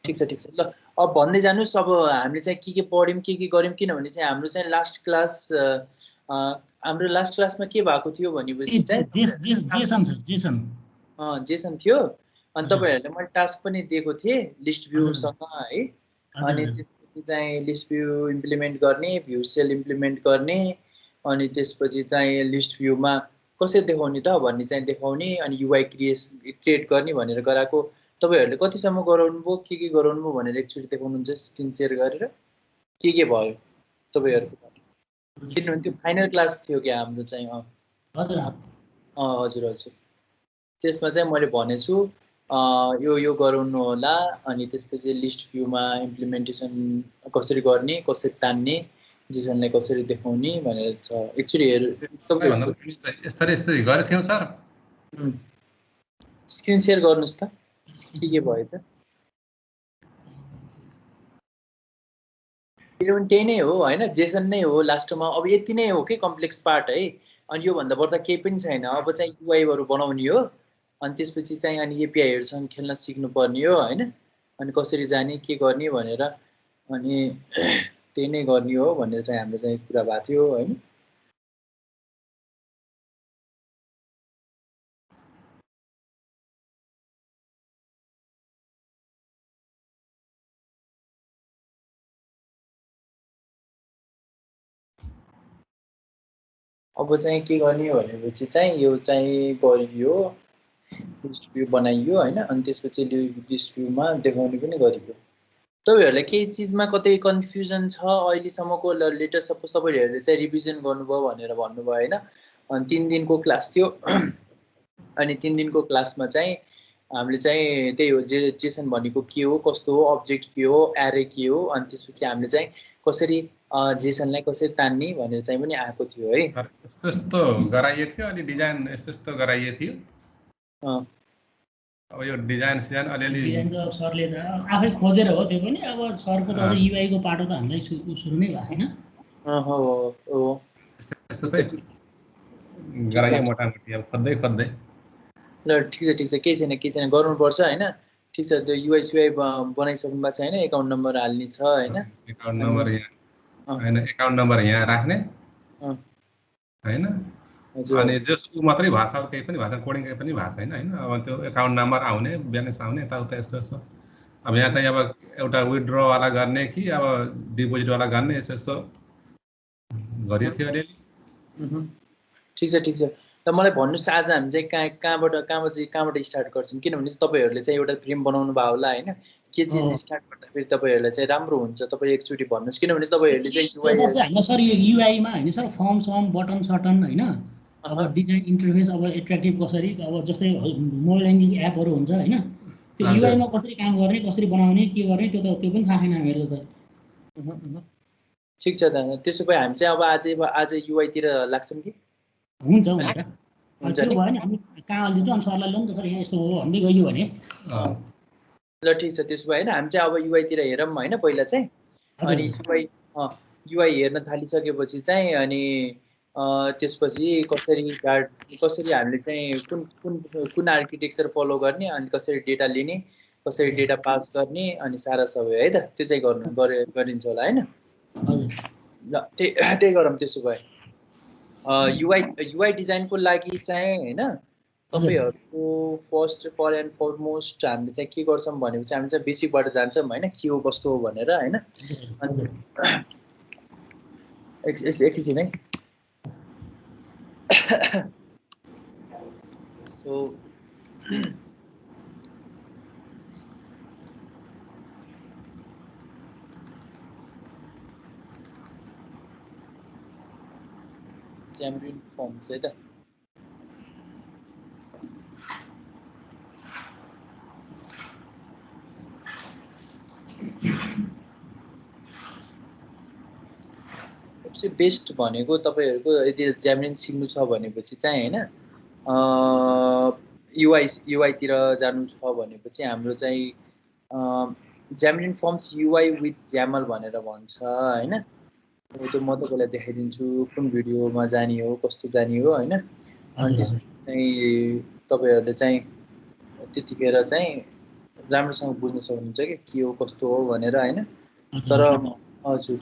ठिक छ ल अब भन्दै जानुस् अब हामीले चाहिँ के पढ्यौं के गर्यौं किनभने चाहिँ हाम्रो चाहिँ लास्ट क्लासमा के भएको थियो भनेपछि चाहिँ जेसन थियो अनि तपाईहरुले मैले टास्क पनि दिएको थिए लिस्ट भ्यू सँग है अनि त्यसपछि चाहिँ लिस्ट भ्यू इम्प्लिमेन्ट गर्ने भ्यू सेल इम्प्लिमेन्ट गर्ने अनि त्यसपछि चाहिँ लिस्ट भ्यूमा कसरी देखाउने त भन्ने चाहिँ देखाउने अनि युआई क्रिएट गर्ने भनेर गराएको तपाईहरुले कतिसम्म गराउनु भो के गराउनु भो भनेर एकचोटी देखाउनुहुन्छ स्क्रिन शेयर गरेर के भयो तपाईहरुको किनभने त्यो फाइनल क्लास थियो के हाम्रो चाहिँ हजुर त्यसमा चाहिँ मैले भनेछु यो गराउनु होला अनि त्यसपछि लिस्ट भ्यूमा इम्प्लिमेन्टेसन कसरी गर्ने कसरी तान्ने जेसनलाई कसरी देखाउने भनेर छ एकचोटी हेर तपाईहरु यस्तरी गरे थियौ सर स्क्रिन शेयर गर्नुस् त के भएछ किनभने त्यही नै हो हैन जेसन नै हो लास्टमा अब यति नै हो के कम्प्लेक्स पार्ट है अनि यो भन्दा बढ्ता केही पनि छैन अब चाहिँ युआईहरु बनाउने हो अनि त्यसपछि चाहिँ अनि एपीआईहरुसँग खेल्न सिक्नु पर्ने हो हैन अनि कसरी जाने के गर्ने भनेर अनि त्यही नै गर्ने हो भनेर चाहिँ हाम्रो चाहिँ कुरा भएको थियो हैन अब चाहिँ के गर्ने भनेपछि चाहिँ यो चाहिँ गरियो लिस्ट भ्यू बनाइयो हैन अनि त्यसपछि लिस्ट भ्यूमा देखाउने पनि गरियो तपाईहरुलाई केही चीजमा कतै कन्फ्युजन छ अहिलेसम्मको लेटेस्ट सपोज तपाईहरुले चाहिँ रिभिजन गर्नुभयो भनेर भन्नुभयो हैन अनि 3 दिनको क्लास थियो अनि 3 दिनको क्लासमा चाहिँ हामीले चाहिँ त्यही हो जेसन भनेको के हो कस्तो हो अब्जेक्ट के हो एरे के हो अनि त्यसपछि हामीले चाहिँ कसरी जेसनलाई कसरी तान्ने भनेर चाहिँ पनि आएको थियो है यस्तो गराइए थियो अनि डिजाइन यस्तो गराइए थियो अब यो डिजाइन अलिअलि डिजाइन त सरले त आफै खोजेर हो त्यो पनि अब सरको त युआई को पाटो त हामीलाई सुरु नै भएको हैन हो यस्तो चाहिँ गराइए मोटामोटी अब खोज्दै ल ठिक छ केही छैन गर्नुपर्छ हैन ठिक छ त्यो युआई सुआई बनाइसक्नु भएको छ हैन एकाउन्ट नम्बर हाल्ने छ हैन एकाउन्ट नम्बर यहाँ हैन एकाउन्ट नम्बर यहाँ राख्ने हैन अनि जसको मात्रै भाषा केही पनि भाषा कोडिङ केही पनि भाषा हैन अब त्यो एकाउन्ट नम्बर आउने ब्यालेन्स आउने यताउता यसो अब यहाँ चाहिँ अब एउटा विथड्र वाला गर्ने कि अब डिपोजिट वाला गर्ने यसो गरियो थियो अलिअलि ठिक छ त मलाई भन्नुस् आज हामी चाहिँ कहाँबाट स्टार्ट गर्छौं किनभने तपाईहरुले चाहिँ एउटा फ्रेम बनाउनु भयो होला हैन के चीज स्टार्ट गर्दाखेरि तपाईहरुलाई चाहिँ राम्रो हुन्छ तपाई एकचोटी भन्नुस् किनभने तपाईहरुले चाहिँ युआई हैन सर यो युआई मा हैन सर फर्म सम बटन सटन हैन अब डिजाइन इन्टरफेस अब एट्र्याक्टिभ कसरी अब जस्तै मोबाइल ल्याङ्ग्वेज एपहरु हुन्छ हैन त्यो युआई मा कसरी काम गर्ने कसरी बनाउने के गर्ने त्यो पनि थाहा छैन हामीहरुलाई त ठीक छ त त्यसो भए हामी चाहिँ अब आज युआई तिर लाग्छौं कि हुन्छ त्यो भयो नि हामी कहाँ लिन्छौँ अनि सरलाई ल नि त सर यहाँ यस्तो हो भन्दै गयो भने ल ठिक छ त्यसो भए हैन हामी चाहिँ अब युआई तिर हेरौँ हैन पहिला चाहिँ अनि युआई हेर्न थालिसकेपछि चाहिँ अनि त्यसपछि कसरी हामीले चाहिँ कुन आर्किटेक्चर फलो गर्ने अनि कसरी डेटा लिने कसरी डेटा पास गर्ने अनि सारा सबै है त त्यो चाहिँ गरिन्छ होला हैन ल त्यही गरौँ त्यसो भए युआई डिजाइनको लागि चाहिँ हैन तपाईहरुको फर्स्ट एन्ड फरमोस्ट हामीले चाहिँ के गर्छौं भनेपछि हामी चाहिँ बेसिकबाट जान्छौं हैन के हो कस्तो हो भनेर हैन एकछिन है सो Xamarin Forms है त सबसे बेस्ट भनेको तपाईहरुको यदि Xamarin सिक्नु छ भनेपछि चाहिँ हैन युआई तिर जानु छ भनेपछि हाम्रो चाहिँ Xamarin Forms UI with XAML भनेर भन्छ हैन त्यो म तपाईलाई देखाइदिन्छु कुन भिडियोमा जाने हो कस्तो जाने हो हैन अनि त्यसपछि चाहिँ तपाईहरुले चाहिँ त्यतिखेर चाहिँ राम्रोसँग बुझ्न सक्नुहुन्छ के हो कस्तो हो भनेर हैन। तर हजुर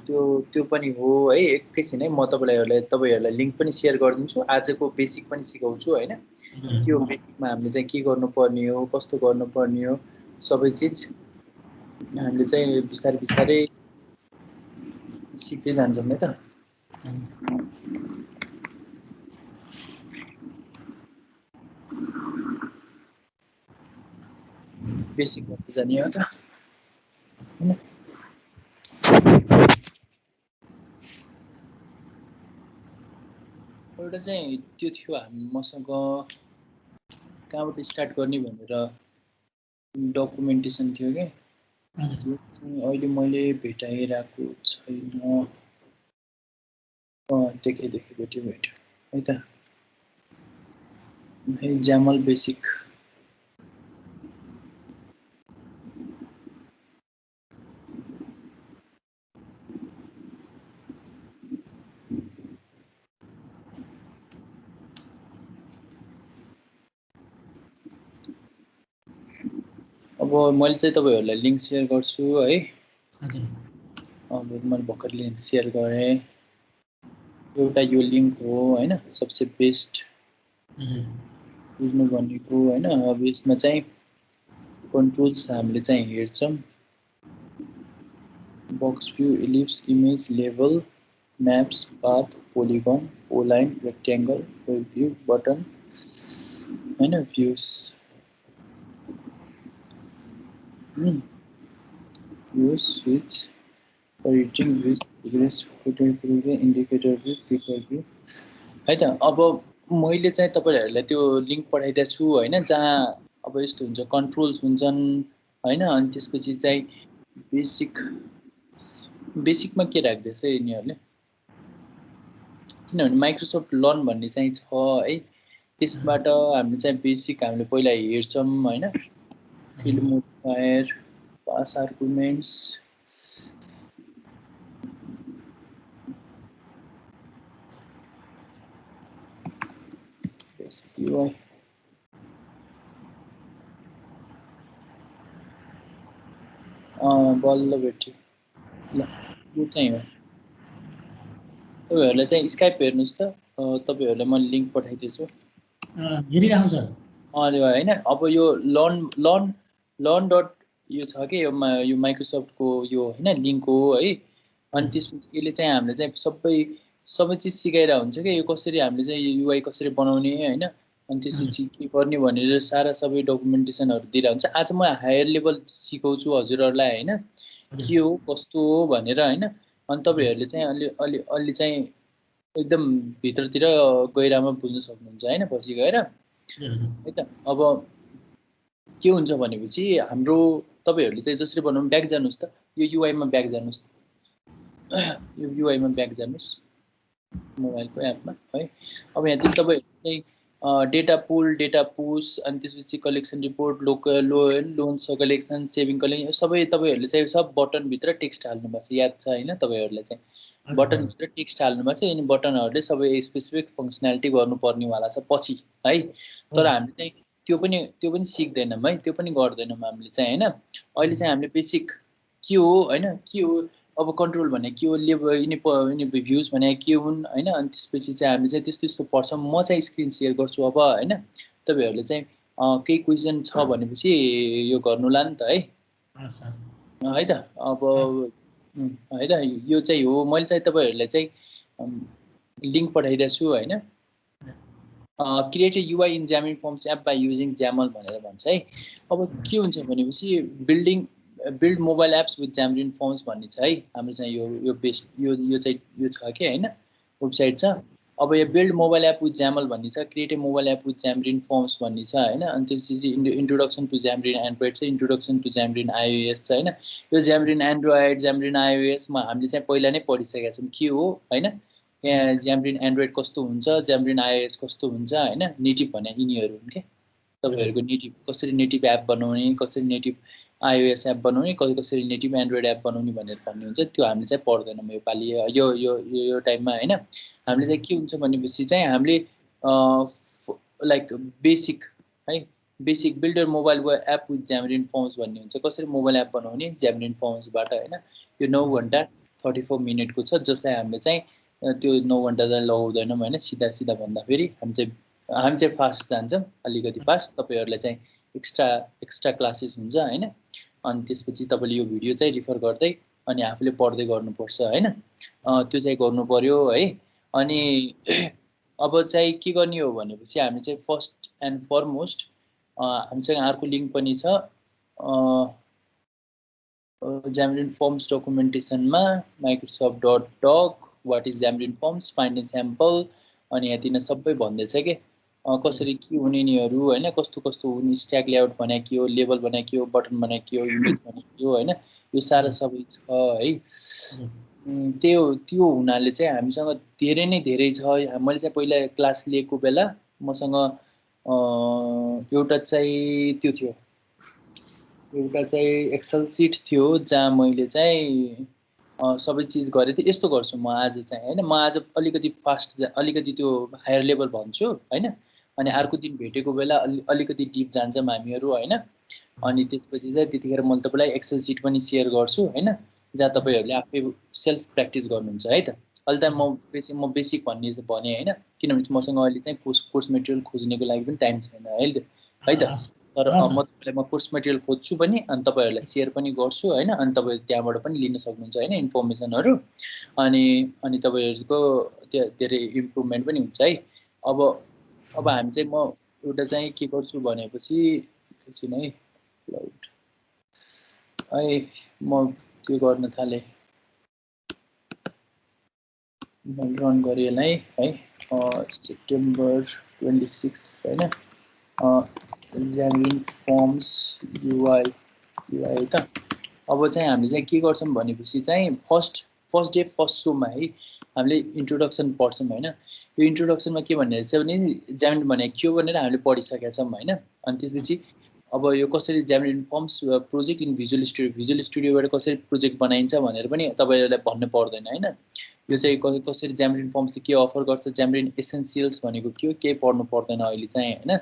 त्यो पनि हो है। एकैछिन है म तपाईहरुलाई लिंक पनि शेयर गरिदिन्छु। आजको बेसिक पनि सिकाउँछु हैन। के हो बेसिकमा हामीले चाहिँ के गर्नुपर्ने हो, कस्तो गर्नुपर्ने हो, सबै चीज हामीले चाहिँ बिस्तारै बिस्तारै सिक्दै जान्छौँ है त। बेसिक गर्दै जाने हो त हैन। एउटा चाहिँ त्यो थियो मसँग कहाँबाट स्टार्ट गर्ने भनेर डकुमेन्टेसन थियो के। त्यो चाहिँ अहिले मैले भेटाइरहेको छैन। भेट्यो है त। JAML बेसिक अब मैले चाहिँ तपाईहरुलाई लिंक शेयर गर्छु है। अब मैले भर्खर लिंक शेयर गरेँ। एउटा यो लिंक हो हैन, सबसे बेस्ट बुझ्नु भनेको हैन। अब यसमा चाहिँ कन्ट्रोल्स हामीले चाहिँ हेर्छौं। बक्स भ्यू, इलिप्स, इमेज, लेभल, maps, path, polygon, polyline, rectangle, web view, button हैन, views view, switch, editing, progress, indicator view, picker view है त। अब मैले चाहिँ तपाईहरुलाई त्यो लिंक पठाइदिएको छु हैन, जहाँ अब यस्तो हुन्छ कन्ट्रोल्स हुन्छन् हैन। अनि त्यसपछि चाहिँ बेसिकमा के राख्दैछ यिनीहरुले, किनभने माइक्रोसफ्ट लर्न भन्ने चाहिँ छ है। त्यसबाट हामीले चाहिँ बेसिक हामीले पहिला हेर्छौं हैन। Field modifier, pass arguments, UI बल्ल भेट्यो ल। यो चाहिँ हो। तपाईहरुलाई चाहिँ स्काइप हेर्नुस् त। तपाईहरुलाई मैले लिंक पठाइदिन्छु। हेरिराखौँ सर। हैन। अब यो लर्न डट यो छ के, यो माइक्रोसफ्टको यो हैन लिंक हो है। अनि त्यसपछि यसले चाहिँ हामीले चाहिँ सबै चीज सिकाइरा हुन्छ के। यो कसरी हामीले चाहिँ UI कसरी बनाउने हैन। अनि त्यसपछि के गर्ने भनेर सारा सबै डकुमेन्टेसनहरु दिइरा हुन्छ। आज म हायर लेभल सिकाउँछु हजुरहरुलाई हैन, के हो कस्तो हो भनेर हैन। अनि तपाईहरुले चाहिँ अलि चाहिँ एकदम भित्रतिर गहिरामा बुझ्न सक्नुहुन्छ हैन पछि गएर है त। अब के हुन्छ भनेपछि हाम्रो तपाईहरुले चाहिँ जसरी बनाउनु ब्याक जानुस् त। यो UI मा ब्याक जानुस्। यो UI मा ब्याक जानुस् मोबाइलको एपमा है। अब यहाँ चाहिँ तपाईहरुले चाहिँ डेटा पुल, डेटा पुश, अनि त्यसपछि collection report, local loan collection, saving collection सबै तपाईहरुले चाहिँ सब बटन भित्र टेक्स्ट हाल्नु भएको छ। याद छ हैन तपाईहरुलाई चाहिँ बटन भित्र टेक्स्ट हाल्नु भएको छ। अनि बटनहरुले सबै स्पेसिफिक फंक्सनालिटी गर्नुपर्ने वाला छ पछि है। तर हामीले चाहिँ त्यो पनि सिक्दैनौं है, त्यो पनि गर्दैनौं हामीले चाहिँ हैन। अहिले चाहिँ हामीले बेसिक के हो हैन, के हो अब कन्ट्रोल भने के हो, लेभल भ्यूज भने के हुन् हैन। अनि त्यसपछि चाहिँ हामीले चाहिँ त्यस्तो पढ्छौं। म चाहिँ स्क्रिन शेयर गर्छु अब हैन। तपाईहरुले चाहिँ केही क्वेशन छ भनेपछि यो गर्नुला नि त है। है त। अब है त। यो चाहिँ हो। मैले चाहिँ तपाईहरुलाई चाहिँ लिंक पठाइदिएको छु हैन। Create a UI in Xamarin Forms app by using XAML भनेर भन्छ है। अब के हुन्छ भनेपछि build mobile apps with Xamarin Forms भन्ने छ है। हाम्रो चाहिँ यो बेस्ट यो चाहिँ यो छ के हैन, वेबसाइट छ। अब यो build mobile app with XAML भन्ने छ, create a mobile app with Xamarin Forms भन्ने छ हैन। अनि त्यसपछि इन्ट्रोडक्सन टु Xamarin एन्ड्रोइड छ, इन्ट्रोडक्सन टु Xamarin iOS छ हैन। यो Xamarin एन्ड्रोइड, Xamarin iOS मा हामीले चाहिँ पहिला नै पढिसकेका छौं के हो हैन। यहाँ Xamarin एन्ड्रोइड कस्तो हुन्छ, Xamarin iOS कस्तो हुन्छ हैन। नेटिभ भने यिनीहरु हुन् के। तपाईहरुको नेटिभ कसरी नेटिभ एप बनाउने, कसरी नेटिभ iOS एप बनाउने, कसरी नेटिभ एन्ड्रोइड एप बनाउने भनेर भन्ने हुन्छ। त्यो हामीले चाहिँ पढ्दैनौं यो पाली यो टाइममा हैन। हामीले चाहिँ के हुन्छ भनेपछि चाहिँ हामीले लाइक बेसिक है, basic builder mobile app with Xamarin Forms भन्ने हुन्छ कसरी मोबाइल एप बनाउने Xamarin Formsबाट हैन यो 9 घण्टा 34 मिनेटको छ जसलाई हामीले चाहिँ त्यो 9 घण्टा चाहिँ लगाउँदैनौँ हैन सिधा सिधा भन्दा फेरि हामी चाहिँ फास्ट जान्छौँ अलिकति फास्ट तपाईहरुलाई चाहिँ एक्स्ट्रा क्लासेस हुन्छ हैन अनि त्यसपछि तपाईले यो भिडियो चाहिँ रिफर गर्दै अनि आफूले पढ्दै गर्नुपर्छ हैन त्यो चाहिँ गर्नु पर्यो है अनि अब चाहिँ के गर्ने हो भनेपछि हामी चाहिँ फर्स्ट एन्ड फरमोस्ट हामीसँग अर्को लिंक पनि छ Xamarin Forms डकुमेन्टेसनमा microsoft.doc what is Xamarin Forms find a sample अनि यहाँ दिन सबै भन्दैछ के कसरी के हुने निहरु हैन कस्तो कस्तो हुने स्ट्याक लेआउट भने के हो लेबल भने के हो बटन भने के हो इमेज भने के हो हैन यो सारा सबै छ है त्यो हुनाले चाहिँ हामीसँग धेरै नै धेरै छ मैले चाहिँ पहिला क्लास लिएको बेला मसँग एउटा चाहिँ त्यो थियो एउटा चाहिँ एक्सेल सिट थियो जहाँ मैले चाहिँ सबै चीज गरे थिए यस्तो गर्छु म आज चाहिँ हैन म आज अलिकति फास्ट अलिकति त्यो हायर लेभल भन्छु हैन अनि अर्को दिन भेटेको बेला अलिकति डिप जान्छौँ हामीहरु हैन अनि त्यसपछि चाहिँ त्यतिखेर म तपाईलाई एक्सेल सिट पनि शेयर गर्छु हैन जहाँ तपाईहरुले आफै सेल्फ प्र्याक्टिस गर्नुहुन्छ है त अहिले त म बेसिक भन्ने भने हैन किनभने मसँग अहिले चाहिँ कोर्स मटेरियल खोज्नेको लागि पनि टाइम छैन है त तर म कोर्स मटेरियल खोज्छु पनि अनि तपाईहरुलाई शेयर पनि गर्छु हैन अनि तपाई त्यहाँबाट पनि लिन सक्नुहुन्छ हैन इन्फर्मेसनहरु अनि तपाईहरुको धेरै इम्प्रुभमेन्ट पनि हुन्छ है अब हामी चाहिँ म एउटा चाहिँ के गर्छु भनेपछि एकछिन है क्लाउड है म त्यो गर्न थाले म रन गरेलाई है सेप्टेम्बर 26 हैन Xamarin Forms UI त अब चाहिँ हामीले चाहिँ के गर्छौं भनेपछि चाहिँ फर्स्ट डे फर्स्ट शोमा है हामीले इन्ट्रोडक्सन पढ्छौं हैन यो इन्ट्रोडक्सनमा के भन्ने छ भने Xamarin भने के हो भनेर हामीले पढिसकेका छौं हैन अनि त्यसपछि अब यो कसरी Xamarin Forms project in visual स्टुडियोबाट कसरी प्रोजेक्ट बनाइन्छ भनेर पनि तपाईहरुलाई भन्नु पर्दैन हैन यो चाहिँ कसरी Xamarin Forms ले के अफर गर्छ Xamarin एसेन्शियल्स भनेको के हो के पढ्नु पर्दैन अहिले चाहिँ हैन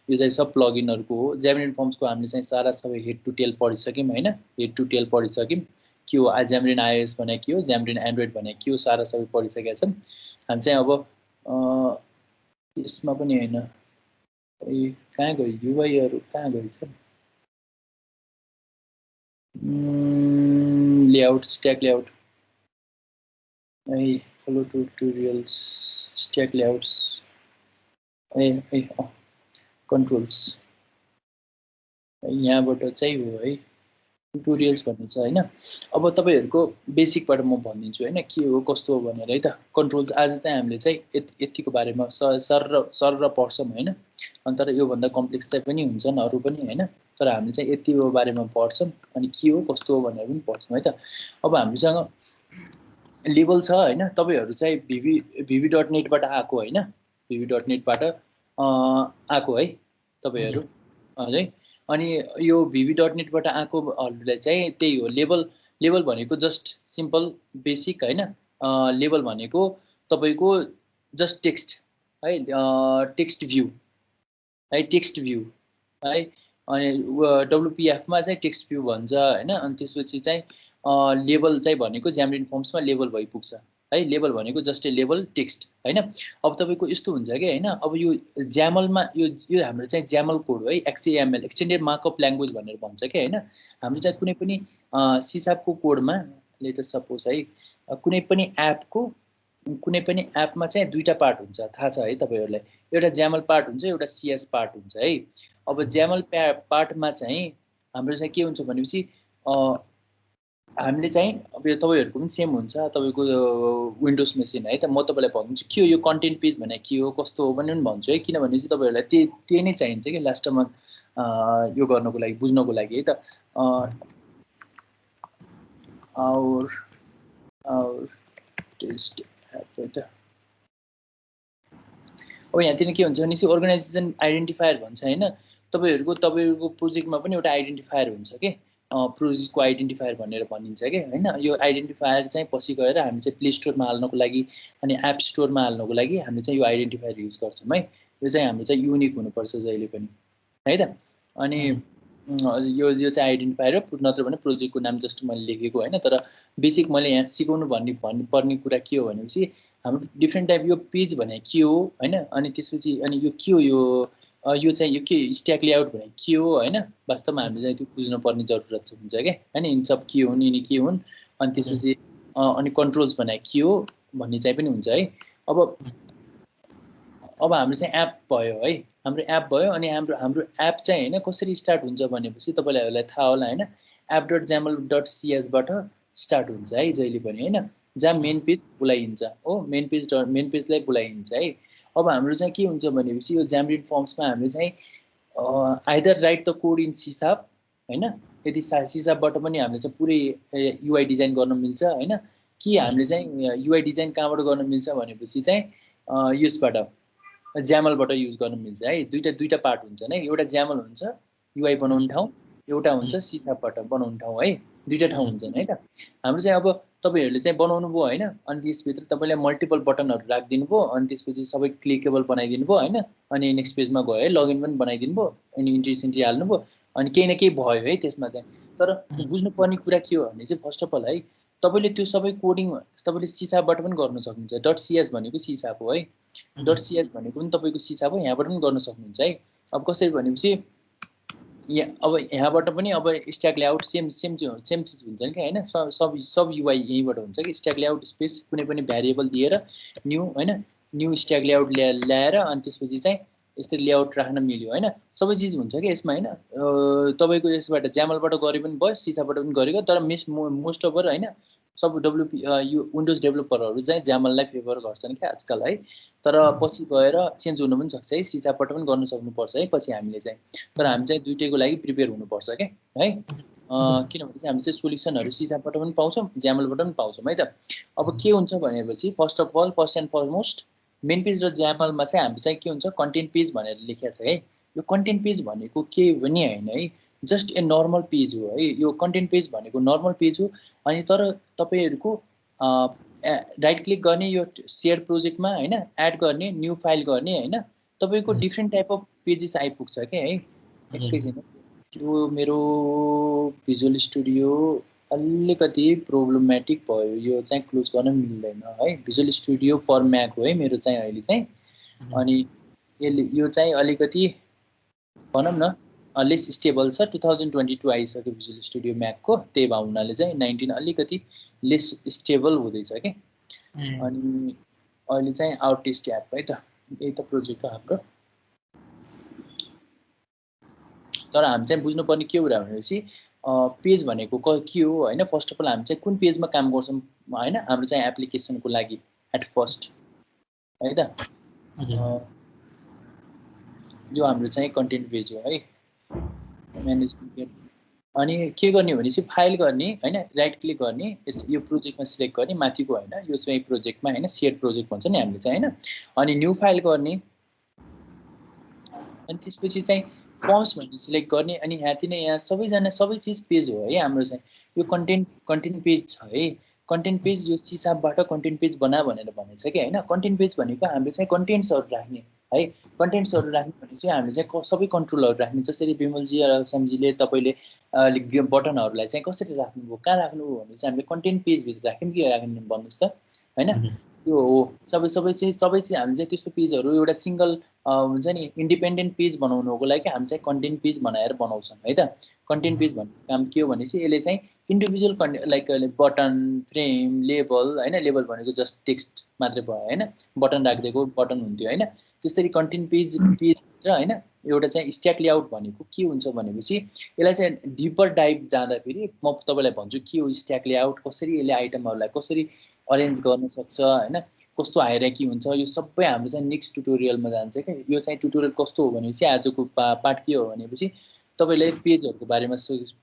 यो चाहिँ सब प्लगइनहरुको हो Xamarin Forms को हामीले चाहिँ सारा सबै हेड टु टेल पढिसक्यौं हैन हेड टु टेल पढिसक्यौं के हो Xamarin iOS भने के हो Xamarin Android भने के हो सारा सबै पढिसकेका छौं हामी चाहिँ अब यसमा पनि हैन कहाँ गयो UI हरु कहाँ गएछ लेआउट स्ट्याक लेआउट है फ्लो ट्युटोरियल्स स्ट्याक लेआउट्स है कन्ट्रोल्स यहाँबाट चाहिँ हो है ट्युटोरियल्स भन्ने छ हैन अब तपाईहरुको बेसिकबाट म भनिदिन्छु हैन के हो कस्तो हो भनेर है त कन्ट्रोल्स आज चाहिँ हामीले चाहिँ यतिको बारेमा सर पढ्छौं हैन अनि तर यो भन्दा कम्प्लेक्स चाहिँ पनि हुन्छन् अरु पनि हैन तर हामीले चाहिँ यतिको बारेमा पढ्छौं अनि के हो कस्तो हो भनेर पनि पढ्छौं है त अब हामीसँग लेभल छ हैन तपाईहरु चाहिँ vv.net बाट आको हैन vv.net बाट आको है तपाईहरु है अनि यो vv.net बाट आकोहरुलाई चाहिँ त्यही हो लेभल भनेको जस्ट सिम्पल बेसिक हैन लेभल भनेको तपाईको जस्ट टेक्स्ट है टेक्स्ट भ्यू है अनि WPF मा चाहिँ टेक्स्ट भ्यू भन्छ हैन अनि त्यसपछि चाहिँ लेभल चाहिँ भनेको Xamarin Forms मा लेभल भइपुग्छ है लेभल भनेको जस्ट ए लेभल टेक्स्ट हैन अब तपाईको यस्तो हुन्छ के हैन अब यो XAML मा यो हाम्रो चाहिँ XAML कोड हो है XAML एक्सटेन्डेड मार्कअप ल्याङ्ग्वेज भनेर भन्छ के हैन हाम्रो चाहिँ कुनै पनि C# को कोडमा लेट अस सपोज है कुनै पनि एपमा चाहिँ दुईटा पार्ट हुन्छ थाहा छ है तपाईहरुलाई एउटा XAML पार्ट हुन्छ एउटा CS पार्ट हुन्छ है अब XAML पार्टमा चाहिँ हाम्रो चाहिँ के हुन्छ भनेपछि हामीले चाहिँ अब यो तपाईहरुको पनि सेम हुन्छ तपाईको विन्डोज मेसिन है त म तपाईलाई भन्छु के हो यो कन्टेन्ट पेज भने के हो कस्तो हो भन्ने पनि भन्छु है किनभने चाहिँ तपाईहरुलाई त्यही नै चाहिन्छ के लास्टमा यो गर्नको लागि बुझ्नको लागि है त आवर टेस्ट एप है त अब यहाँतिर के हुन्छ भने चाहिँ अर्गनाइजेसन आइडेन्टिफायर भन्छ हैन तपाईहरुको प्रोजेक्टमा पनि एउटा आइडेन्टिफायर हुन्छ के प्रोजेक्टको आइडेन्टिफायर भनेर भनिन्छ के हैन यो आइडेन्टिफायर चाहिँ पछि गएर हामी चाहिँ प्ले स्टोरमा हाल्नको लागि अनि एप स्टोरमा हाल्नको लागि हामी चाहिँ यो आइडेन्टिफायर युज गर्छौं है यो चाहिँ हाम्रो चाहिँ युनिक हुनुपर्छ जहिले पनि है त। अनि यो चाहिँ आइडेन्टिफायर नत्र भने प्रोजेक्टको नाम जस्ट मैले लेखेको होइन। तर बेसिक मैले यहाँ सिकाउनु भन्नुपर्ने कुरा के हो भनेपछि हाम्रो डिफ्रेन्ट टाइप यो पेज भने के हो होइन। अनि त्यसपछि अनि यो के हो यो चाहिँ यो के स्ट्याक लेआउट भने के हो होइन। वास्तवमा हामीले चाहिँ त्यो बुझ्नुपर्ने जरुरत हुन्छ क्या होइन। यिनी सब के हुन् यिनी के हुन् अनि त्यसपछि अनि कन्ट्रोल्स भने के हो भन्ने चाहिँ पनि हुन्छ है। अब हाम्रो चाहिँ एप भयो है। हाम्रो एप भयो अनि हाम्रो एप चाहिँ होइन कसरी स्टार्ट हुन्छ भनेपछि तपाईँहरूलाई थाहा होला होइन। app.xaml.cs बाट स्टार्ट हुन्छ है जहिले पनि होइन। जहाँ मेन पेज बोलाइन्छ हो, मेन पेजलाई बोलाइन्छ है। अब हाम्रो चाहिँ के हुन्छ भनेपछि यो Xamarin Forms-मा हामीले चाहिँ either right the code in C# होइन। यदि C# बाट पनि हामीले चाहिँ पुरै UI डिजाइन गर्न मिल्छ होइन। कि हामीले चाहिँ UI डिजाइन कहाँबाट गर्न मिल्छ भनेपछि चाहिँ यसबाट JAML-बाट युज गर्न मिल्छ है। दुईटा पार्ट हुन्छ नै। एउटा JAML हुन्छ UI बनाउने ठाउँ, एउटा हुन्छ C#बाट बनाउने ठाउँ है। दुईटा ठाउँ हुन्छन् है त। हाम्रो चाहिँ अब तपाईहरुले चाहिँ बनाउनु भयो हैन। अनि त्यसभित्र तपाईले मल्टिपल बटनहरु राखिदिनु भयो अनि त्यसपछि सबै क्लिकेबल बनाइदिनु भयो हैन। अनि नेक्स्ट पेजमा गयो है, लगइन पनि बनाइदिनु भयो अनि इन्ट्री सेन्ट्री हाल्नु भयो अनि केही न केही भयो है त्यसमा चाहिँ। तर बुझ्नुपर्ने कुरा के हो भने चाहिँ फर्स्ट अफ अल है तपाईले त्यो सबै कोडिङ तपाईले C# बाट पनि गर्न सक्नुहुन्छ। .cs भनेको C# हो है। .cs भनेको पनि तपाईको C# हो, यहाँबाट पनि गर्न सक्नुहुन्छ है। अब कसरी भनेपछि अब यहाँबाट पनि अब स्ट्याक लेआउट सेम चिज हुन्छ नि हैन। सब UI यहीँबाट हुन्छ कि स्ट्याक लेआउट स्पेस कुनै पनि भ्यारिएबल दिएर न्यू हैन, न्यू स्ट्याक लेआउट ल्याएर अनि त्यसपछि चाहिँ यसरी लेआउट राख्न मिल्यो हैन। सबै चिज हुन्छ कि यसमा हैन। तपाईको यसबाट JAML-बाट गरे पनि भयो, C#बाट पनि गरेको। तर मोस्ट ओभर हैन सब यो विन्डोज डेभलपरहरु चाहिँ JAML-लाई फेभर गर्छन् के आजकल है। तर पछि गएर चेन्ज हुन पनि सक्छ है, C#बाट पनि गर्न सक्नुपर्छ है पछि हामीले चाहिँ। तर हामी चाहिँ दुईटैको लागि प्रिपेयर हुनुपर्छ के है। किनभने चाहिँ हामी चाहिँ सोलुसनहरु C#बाट पनि पाउँछौं, JAML-बाट पनि पाउँछौं है त। अब के हुन्छ भनेपछि first of all first and foremost main page र JAML-मा चाहिँ हाम्रो चाहिँ के हुन्छ कन्टेन्ट पेज भनेर लेखिएको छ है। यो कन्टेन्ट पेज भनेको के पनि हैन है, जस्ट ए नर्मल पेज हो है। यो कन्टेन्ट पेज भनेको नर्मल पेज हो। अनि तर तपाईहरुको राइट क्लिक गर्ने यो शेयर प्रोजेक्टमा हैन, एड गर्ने, न्यू फाइल गर्ने हैन, तपाईको डिफ्रेन्ट टाइप अफ पेजेस आइपुग्छ के है। एकैछिन त्यो मेरो भिजुअल स्टुडियो अलिकति प्रब्लमेटिक भयो, यो चाहिँ क्लोज गर्न मिल्दैन है। भिजुअल स्टुडियो फर म्याक हो है मेरो चाहिँ अहिले चाहिँ। अनि यो चाहिँ अलिकति भनौं न लेस स्टेबल छ। 2022 आइसक्यो भिजुअल स्टुडियो म्याकको, त्यही भए हुनाले चाहिँ 19 अलिकति लेस स्टेबल हुँदैछ के। अनि अहिले चाहिँ आउटटेस्ट एप है त, यही त प्रोजेक्ट हो हाम्रो। तर हामी चाहिँ बुझ्नुपर्ने के कुरा भनेपछि पेज भनेको के हो हैन। फर्स्ट अफ अल हामी चाहिँ कुन पेजमा काम गर्छौं हैन, हाम्रो चाहिँ एप्लिकेसनको लागि एट फर्स्ट है त। यो हाम्रो चाहिँ कन्टेन्ट पेज हो है। म्यानेजमेन्ट अनि के गर्ने भनेपछि फाइल गर्ने हैन, राइट क्लिक गर्ने, यो प्रोजेक्टमा सिलेक्ट गर्ने माथिको हैन, यो चाहिँ प्रोजेक्टमा हैन, शेयर प्रोजेक्ट भन्छ नि हामीले चाहिँ हैन। अनि न्यू फाइल गर्ने अनि त्यसपछि चाहिँ फर्म्स भन्ने सिलेक्ट गर्ने। अनि यहाँ सबैजना सबै चिज पेज हो है हाम्रो चाहिँ। यो कन्टेन्ट पेज छ है। कन्टेन्ट पेज यो C#बाट कन्टेन्ट पेज बना भनेर भनेछ कि हैन। कन्टेन्ट पेज भनेको हामीले चाहिँ कन्टेन्ट्सहरु राख्ने है। कन्टेन्ट्सहरु राख्ने भने चाहिँ हामीले चाहिँ सबै कन्ट्रोलहरु राख्ने। जसरी विमलजी र समजीले तपाईले बटनहरुलाई चाहिँ कसरी राख्नुभयो, कहाँ राख्नुभयो भने चाहिँ हामीले कन्टेन्ट पेज भित्र राख्यौं कि राख्ने भन्नुस् त हैन। त्यो हो सबै चिज हामीले चाहिँ त्यस्तो पेजहरु एउटा सिंगल हुन्छ नि इन्डिपेन्डेन्ट पेज बनाउनको लागि हामी चाहिँ कन्टेन्ट पेज बनाएर बनाउँछौं है त। कन्टेन्ट पेज भन्ने काम के हो भनेपछि यसले चाहिँ individual like button, frame, label हैन। लेबल भनेको जस्ट टेक्स्ट मात्रै भयो हैन, बटन राख्दिएको बटन हुन्थ्यो हैन। त्यसरी कन्टेन्ट पेज र हैन एउटा चाहिँ स्ट्याक लेआउट भनेको के हुन्छ भनेपछि यसलाई चाहिँ डिपर डाइभ जाँदाखेरि म तपाईलाई भन्छु के हो स्ट्याक लेआउट, कसरी यसले आइटमहरुलाई कसरी अरेन्ज गर्न सक्छ हैन, कस्तो हायरार्की हुन्छ, यो सबै हाम्रो चाहिँ नेक्स्ट ट्युटोरियलमा जान्छ के। यो चाहिँ ट्युटोरियल कस्तो हो भनेपछि आजको पार्ट के हो भनेपछि तपाईले पेजहरुको बारेमा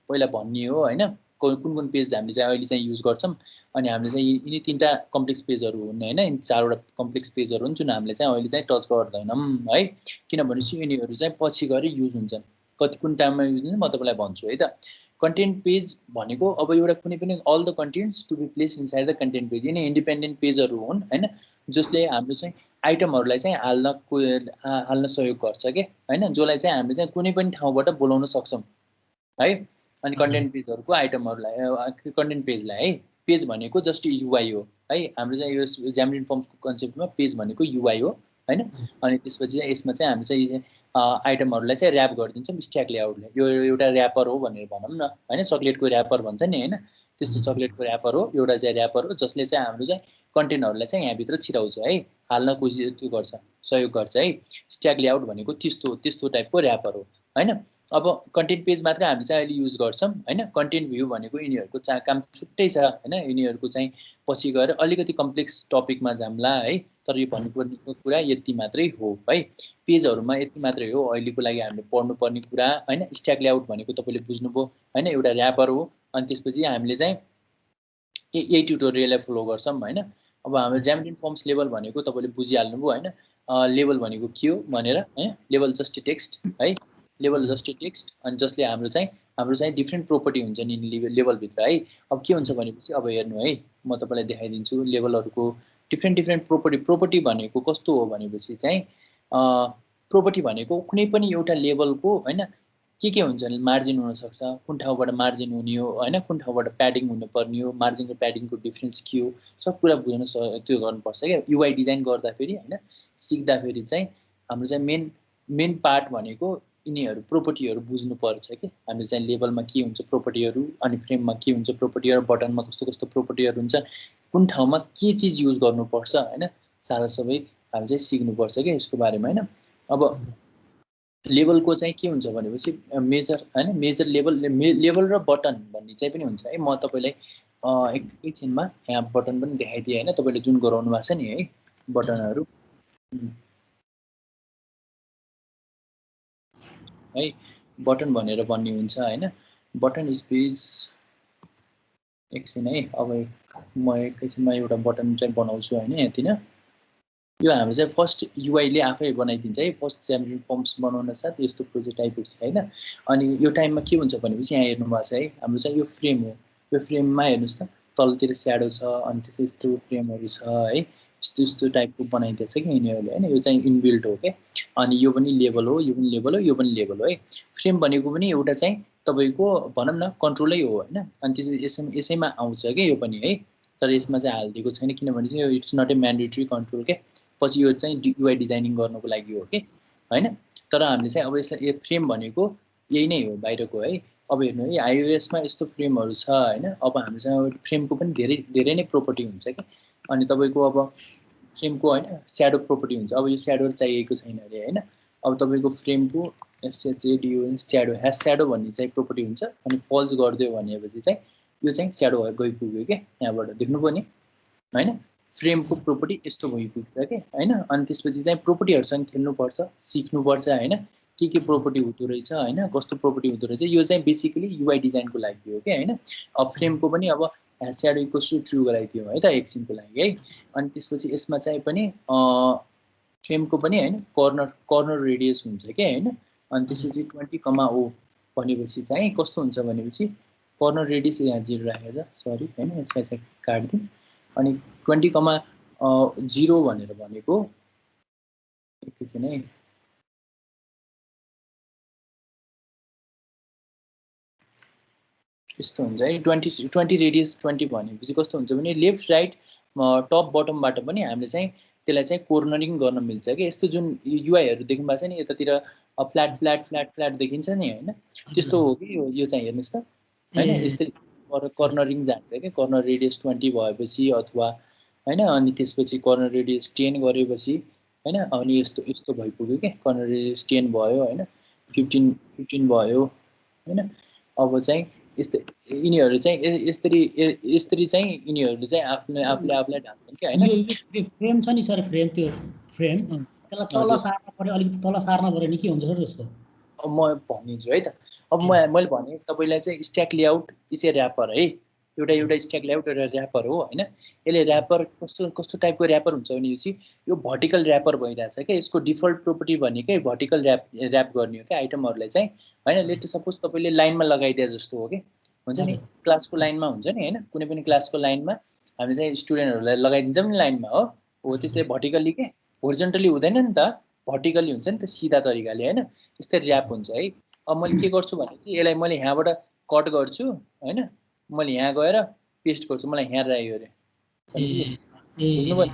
पहिला भन्ने हो हैन। कुन पेज हामीले चाहिँ अहिले चाहिँ युज गर्छौं। अनि हामीले चाहिँ यिनी तीनटा कम्प्लेक्स पेजहरु हुन् हैन, यिनी चारवटा कम्प्लेक्स पेजहरु हुन् जुन हामीले चाहिँ अहिले चाहिँ टच गर्दैनौं है। किनभने यिनीहरु चाहिँ पछि गएर युज हुन्छन्, कति कुन टाइममा युज हुन्छ म तपाईलाई भन्छु है त। कन्टेन्ट पेज भनेको अब एउटा कुनै पनि all the contents to be place inside the content page, यिनी इन्डिपेन्डेन्ट पेजहरु हुन् हैन, जसले हाम्रो चाहिँ आइटमहरूलाई चाहिँ हाल्न सहयोग गर्छ के हैन, जसलाई चाहिँ हामीले चाहिँ कुनै पनि ठाउँबाट बोलाउन सक्छौँ है। अनि कन्टेन्ट पेजहरूको आइटमहरूलाई कन्टेन्ट पेजलाई है, पेज भनेको जस्ट युआई हो है। हाम्रो चाहिँ यो ज्यामरिन फर्म्सको कन्सेप्टमा पेज भनेको युआई हो हैन। अनि त्यसपछि चाहिँ यसमा चाहिँ हामी चाहिँ आइटमहरूलाई चाहिँ ऱ्याप गरिदिन्छौँ स्ट्याक लेआउटले। यो एउटा ऱ्यापर हो भनेर भनौँ न हैन, चक्लेटको ऱ्यापर भन्छ नि हैन, त्यस्तो चक्लेटको ऱ्यापर हो, एउटा चाहिँ ऱ्यापर हो जसले चाहिँ हाम्रो चाहिँ कन्टेन्टहरूलाई चाहिँ यहाँभित्र छिराउँछ है, हाल्न कोसिस त्यो गर्छ, सहयोग गर्छ है। स्ट्याक लेआउट भनेको त्यस्तो टाइपको ऱ्यापर हो हैन। अब कन्टेन्ट पेज मात्रै हामी चाहिँ अहिले युज गर्छौँ हैन। कन्टेन्ट भ्यू भनेको यिनीहरूको काम छुट्टै छ हैन, यिनीहरूको चाहिँ पछि गएर अलिकति कम्प्लेक्स टपिकमा जाम्ला है। तर यो भन्नुपर्ने कुरा यति मात्रै हो है, पेजहरूमा यति मात्रै हो अहिलेको लागि हामीले पढ्नुपर्ने कुरा हैन। स्ट्याक लेआउट भनेको तपाईँले बुझ्नुभयो हैन, एउटा ऱ्यापर हो। अनि त्यसपछि हामीले चाहिँ यही ट्युटोरियललाई फलो गर्छौँ हैन। अब हाम्रो ज्यामरिन फर्म्स लेभल भनेको तपाईँले बुझिहाल्नुभयो हैन। लेभल भनेको के हो भनेर हैन, लेभल जस्ट टेक्स्ट है, लेभल जस्ट टेक्स्ट। अनि जसले हाम्रो चाहिँ डिफ्रेन्ट प्रोपर्टी हुन्छ नि लेभलभित्र है। अब के हुन्छ भनेपछि अब हेर्नु है, म तपाईँलाई देखाइदिन्छु लेभलहरूको डिफ्रेन्ट प्रोपर्टी भनेको कस्तो हो भनेपछि चाहिँ प्रोपर्टी भनेको कुनै पनि एउटा लेभलको हैन के हुन्छ भने मार्जिन हुनसक्छ, कुन ठाउँबाट मार्जिन हुने हो हैन, कुन ठाउँबाट प्याडिङ हुनुपर्ने हो, मार्जिन र प्याडिङको डिफ्रेन्स के हो, सब कुरा बुझ्न त्यो गर्नुपर्छ क्या। युआई डिजाइन गर्दाखेरि हैन, सिक्दाखेरि चाहिँ हाम्रो चाहिँ मेन पार्ट भनेको यिनीहरू प्रोपर्टीहरू बुझ्नुपर्छ कि हामीले चाहिँ लेभलमा के हुन्छ प्रोपर्टीहरू, अनि फ्रेममा के हुन्छ प्रोपर्टीहरू, बटनमा कस्तो प्रोपर्टीहरू हुन्छ, कुन ठाउँमा के चिज युज गर्नुपर्छ हैन, सारा सबै हामी चाहिँ सिक्नुपर्छ क्या यसको बारेमा हैन। अब लेभलको चाहिँ के हुन्छ भनेपछि मेजर हैन, मेजर लेभल र बटन भन्ने चाहिँ पनि हुन्छ है। म तपाईँलाई एकैछिनमा यहाँ बटन पनि देखाइदिएँ हैन, तपाईँले जुन गराउनु भएको छ नि है बटनहरू है, बटन भनेर भन्ने हुन्छ हैन। बटन स्पेस एकछिन है, अब म एकैछिनमा एउटा बटन चाहिँ बनाउँछु हैन यति नै। यो हाम्रो चाहिँ फर्स्ट युआईले आफै बनाइदिन्छ है, फर्स्ट ज्यामरिन फर्म्स बनाउन साथ यस्तो प्रोजेक्ट आइपुग्छ हैन। अनि यो टाइममा के हुन्छ भनेपछि यहाँ हेर्नु भएको छ है, हाम्रो चाहिँ यो फ्रेम हो, यो फ्रेममा हेर्नुस् त तलतिर स्याडो छ, अनि त्यसै यस्तो फ्रेमहरू छ है, यस्तो टाइपको बनाइदिएछ कि यिनीहरूले हैन। यो चाहिँ इनबिल्ट हो के। अनि यो पनि लेभल हो, यो पनि लेभल हो, यो पनि लेभल हो है। फ्रेम भनेको पनि एउटा चाहिँ तपाईँको भनौँ न कन्ट्रोलै हो हैन। अनि त्यसपछि यसैमा आउँछ कि यो पनि है, तर यसमा चाहिँ हालिदिएको छैन किनभने चाहिँ it's not a mandatory control के, पछि यो चाहिँ युआई डिजाइनिङ गर्नको लागि हो कि हैन। तर हामीले चाहिँ अब यसलाई फ्रेम भनेको यही नै हो बाहिरको है। अब हेर्नु है, आइओएसमा यस्तो फ्रेमहरू छ हैन। अब हामीसँग फ्रेमको पनि धेरै नै प्रोपर्टी हुन्छ कि। अनि तपाईँको अब फ्रेमको हैन स्याडो प्रोपर्टी हुन्छ। अब यो स्याडो चाहिएको छैन अरे हैन। अब तपाईँको फ्रेमको एसएचएडिओ स्याडो स्याडो भन्ने चाहिँ प्रोपर्टी हुन्छ। अनि फल्स गरिदियो भनेपछि चाहिँ यो चाहिँ स्याडो गइपुग्यो क्या, यहाँबाट देख्नुभयो नि हैन। फ्रेमको प्रोपर्टी यस्तो भइपुग्छ कि हैन। अनि त्यसपछि चाहिँ प्रोपर्टीहरूसँग खेल्नुपर्छ, सिक्नुपर्छ हैन, के प्रोपर्टी हुँदो रहेछ हैन, कस्तो प्रोपर्टी हुँदो रहेछ। यो चाहिँ बेसिकली युआई डिजाइनको लागि हो कि हैन। अब फ्रेमको पनि अब स्याडो इक्वल्स टु ट्रु गराइदियो है त एकछिनको लागि है। अनि त्यसपछि यसमा चाहिँ पनि फ्रेमको पनि हैन कर्नर रेडियस हुन्छ कि हैन। अनि त्यसपछि 20,O भनेपछि चाहिँ कस्तो हुन्छ भनेपछि कर्नर रेडियस यहाँ 0 राखेको छ, सरी हैन, यसलाई चाहिँ काट्दिउँ। अनि 20,0 भनेर भनेको एकैछिन है, यस्तो हुन्छ है। 20 रेडियस 20 भनेपछि कस्तो हुन्छ भने लेफ्ट राइट टप बटमबाट पनि हामीले चाहिँ त्यसलाई चाहिँ कोर्नरिङ गर्न मिल्छ कि। यस्तो जुन युआईहरू देख्नु भएको छ नि यतातिर फ्ल्याट देखिन्छ नि हैन, त्यस्तो हो कि यो चाहिँ हेर्नुहोस् त हैन। यस्तै कर्नरिङ जान्छ कि, कर्नर रेडियस 20 भएपछि अथवा हैन। अनि त्यसपछि कर्नर रेडियस 10 गरेपछि हैन। अनि यस्तो भइपुग्यो कि कर्नर रेडियस 10 भयो हैन, 15 भयो हैन। अब चाहिँ यस्तै यिनीहरू चाहिँ यसरी चाहिँ यिनीहरू चाहिँ आफूले ढाल्छन् कि हैन। फ्रेम छ नि सर, त्यो फ्रेम त्यसलाई तल सार्न पर्यो, अलिकति तल सार्न पर्यो नि के हुन्छ सर त्यसको? अब म भनिदिन्छु है त। अब मैले भने तपाईँलाई चाहिँ stack layout is a rapper है, एउटा स्ट्याक लेआउट एउटा ऱ्यापर हो हैन। यसले ऱ्यापर कस्तो टाइपको ऱ्यापर हुन्छ भनेपछि यो भर्टिकल ऱ्यापर भइरहेछ क्या। यसको डिफल्ट प्रोपर्टी भनेकै भर्टिकल ऱ्याप गर्ने हो क्या आइटमहरूलाई चाहिँ हैन। लेट सपोज तपाईँले लाइनमा लगाइदिए जस्तो हो कि, हुन्छ नि क्लासको लाइनमा हुन्छ नि हैन, कुनै पनि क्लासको लाइनमा हामी चाहिँ स्टुडेन्टहरूलाई लगाइदिन्छौँ नि लाइनमा हो, त्यसले भर्टिकल्ली के होरिजन्टली हुँदैन नि त, भर्टिकली हुन्छ नि त सिधा तरिकाले हैन, यस्तै ऱ्याप हुन्छ है। अब मैले के गर्छु भने चाहिँ यसलाई मैले यहाँबाट कट गर्छु हैन, मैले यहाँ गएर पेस्ट गर्छु, मलाई यहाँ चाहियो अरे बुझ्नुभयो,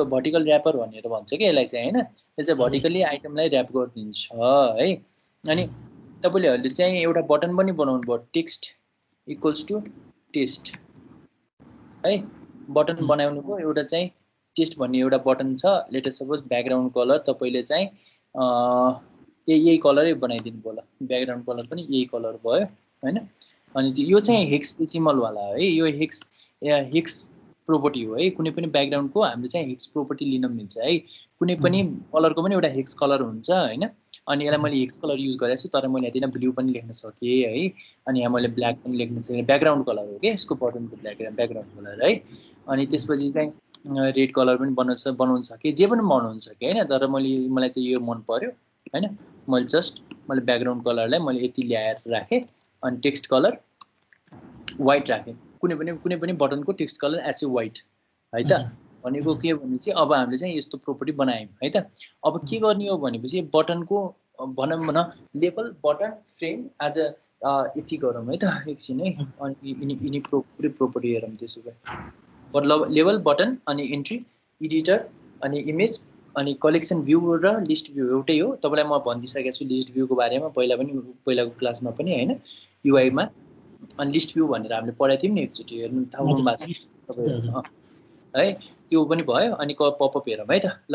भर्टिकल ऱ्यापर भनेर भन्छ कि यसलाई चाहिँ हैन, यो चाहिँ भर्टिकली आइटमलाई ऱ्याप गरिदिन्छ है। अनि तपाईले अहिले चाहिँ एउटा बटन पनि बनाउनु भयो, टेक्स्ट इक्वल्स टु टेस्ट है, बटन बनाउनु भयो, एउटा चाहिँ टेस्ट भन्ने एउटा बटन छ, let us suppose background colour तपाईले चाहिँ यही कलरै बनाइदिनु भयो, ल ब्याकग्राउन्ड कलर पनि यही कलर भयो हैन। अनि यो चाहिँ हेक्साडेसिमल वाला है, यो हेक्स प्रोपर्टी हो है, कुनै पनि ब्याकग्राउन्डको हामीले चाहिँ हेक्स प्रोपर्टी लिन मिल्छ है, कुनै पनि कलरको पनि एउटा हेक्स कलर हुन्छ हैन। अनि यसलाई मैले हेक्स कलर युज गरेको छु, तर मैले यहाँ ब्लू पनि लेख्न सकेँ है, अनि यहाँ मैले ब्ल्याक पनि लेख्न सकेँ, ब्याकग्राउन्ड कलर हो कि यसको बटनको ब्याकग्राउन्ड कलर है। अनि त्यसपछि चाहिँ रेड कलर पनि बनाउन सकेँ, जे पनि बनाउन सकेँ हैन, तर मलाई चाहिँ यो मन पर्यो हैन, मैले ब्याकग्राउन्ड कलरलाई मैले यति ल्याएर राखेँ, अनि टेक्स्ट कलर व्हाइट राखेँ, कुनै पनि बटनको text colour as a white है त। भनेको के भनेपछि अब हामीले चाहिँ यस्तो प्रोपर्टी बनायौँ है त। अब के गर्ने हो भनेपछि बटनको भनौँ न लेबल बटन फ्रेम आज यति गरौँ है त एकछिन है, अनि यिनी पुरै प्रोपर्टी हेरौँ। त्यसो भए लेबल बटन अनि एन्ट्री एडिटर अनि इमेज अनि कलेक्सन भ्यू र लिस्ट भ्यू एउटै हो, तपाईलाई म भनिदिइसकेको छु लिस्ट भ्यूको बारेमा पहिलाको क्लासमा पनि हैन, युआईमा। अनि लिस्ट भ्यू भनेर हामीले पढाएको थियौँ नि एकचोटि, हेर्नु थाहा हुनु भएको छ है, त्यो पनि भयो। अनि पपअप हेरौँ है त। ल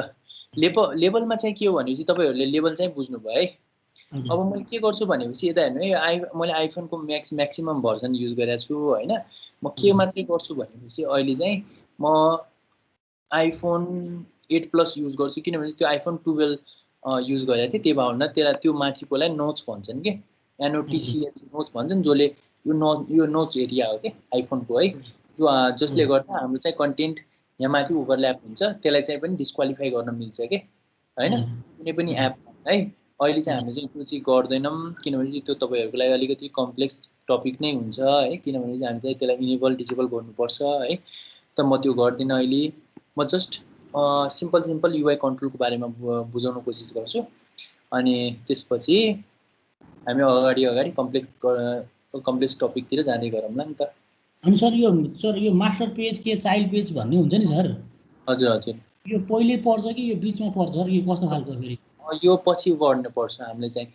लेबलमा चाहिँ के हो भनेपछि तपाईहरूले लेबल चाहिँ बुझ्नुभयो है। अब मैले के गर्छु भनेपछि यता हेर्नु है, मैले आइफोनको म्याक्सिमम भर्जन युज गरेको छु हैन। म के मात्रै गर्छु भनेपछि अहिले चाहिँ म आइफोन 8 प्लस युज गर्छु, किनभने त्यो आइफोन 12 युज गरेको थिएँ, त्यही भएर त्यसलाई त्यो माथिकोलाई नोच भन्छन् कि, एनओटिसिएच नोच भन्छन्, जसले यो नोच एरिया हो कि आइफोनको है, जसले गर्दा हाम्रो चाहिँ कन्टेन्ट यहाँ माथि ओभरल्याप हुन्छ, त्यसलाई चाहिँ पनि डिस्क्वालिफाई गर्न मिल्छ कि हैन, कुनै पनि एप है। अहिले चाहिँ हामीले चाहिँ त्यो चाहिँ गर्दैनौँ, किनभने त्यो तपाईँहरूको लागि अलिकति कम्प्लेक्स टपिक नै हुन्छ है, किनभने चाहिँ हामी चाहिँ त्यसलाई इनेबल डिसेबल गर्नुपर्छ है। त म त्यो गर्दिनँ अहिले, म जस्ट सिम्पल युआई कन्ट्रोलको बारेमा बुझाउन कोसिस गर्छु। अनि त्यसपछि हामी अगाडि कम्प्लेक्स टपिकतिर जाँदै गरौँला नि त। अनि सर यो मास्टर पेज के चाइल्ड पेज भन्ने हुन्छ नि सर? हजुर यो पहिले पर्छ कि यो बिचमा पर्छ सर? यो कस्तो खालको फेरि? यो पछि गर्नुपर्छ हामीले चाहिँ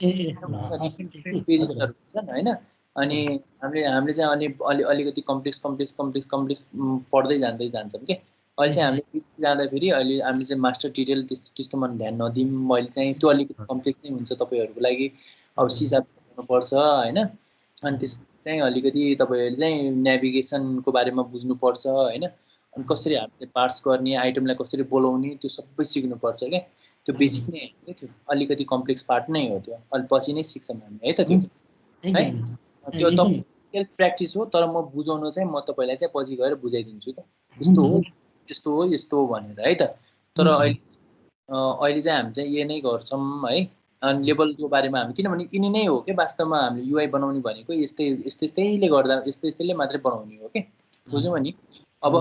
पेजेसहरू हुन्छन् हैन। अनि हामीले चाहिँ अलिकति कम्प्लेक्स पढ्दै जान्छौँ कि। अहिले चाहिँ हामीले पिसी जाँदाखेरि अहिले हामीले चाहिँ मास्टर डिटेल त्यस्तोमा ध्यान नदिउँ, मैले चाहिँ त्यो अलिकति कम्प्लेक्स नै हुन्छ तपाईँहरूको लागि, अब सिसाब गर्नुपर्छ हैन। अनि त्यसपछि चाहिँ अलिकति तपाईँहरूले चाहिँ नेभिगेसनको बारेमा बुझ्नुपर्छ हैन, अनि कसरी हामीले पार्स गर्ने, आइटमलाई कसरी बोलाउने, त्यो सबै सिक्नुपर्छ क्या। त्यो बेसिक नै हो त्यो, अलिकति कम्प्लेक्स पार्ट नै हो त्यो, अलि पछि नै सिक्छौँ हामी है त। त्यो है त्यो तपाईँ सेल्फ प्र्याक्टिस हो, तर म बुझाउनु चाहिँ म तपाईँलाई चाहिँ पछि गएर बुझाइदिन्छु त, यस्तो हो भनेर है त। तर अहिले चाहिँ हामी चाहिँ यो नै गर्छौँ है। अनि लेबलको बारेमा हामी, किनभने यिनी नै हो कि वास्तवमा हामीले युआई बनाउने भनेको यस्तैले गर्दा यस्तैले मात्रै बनाउने हो कि, बुझ्यौँ नि। अब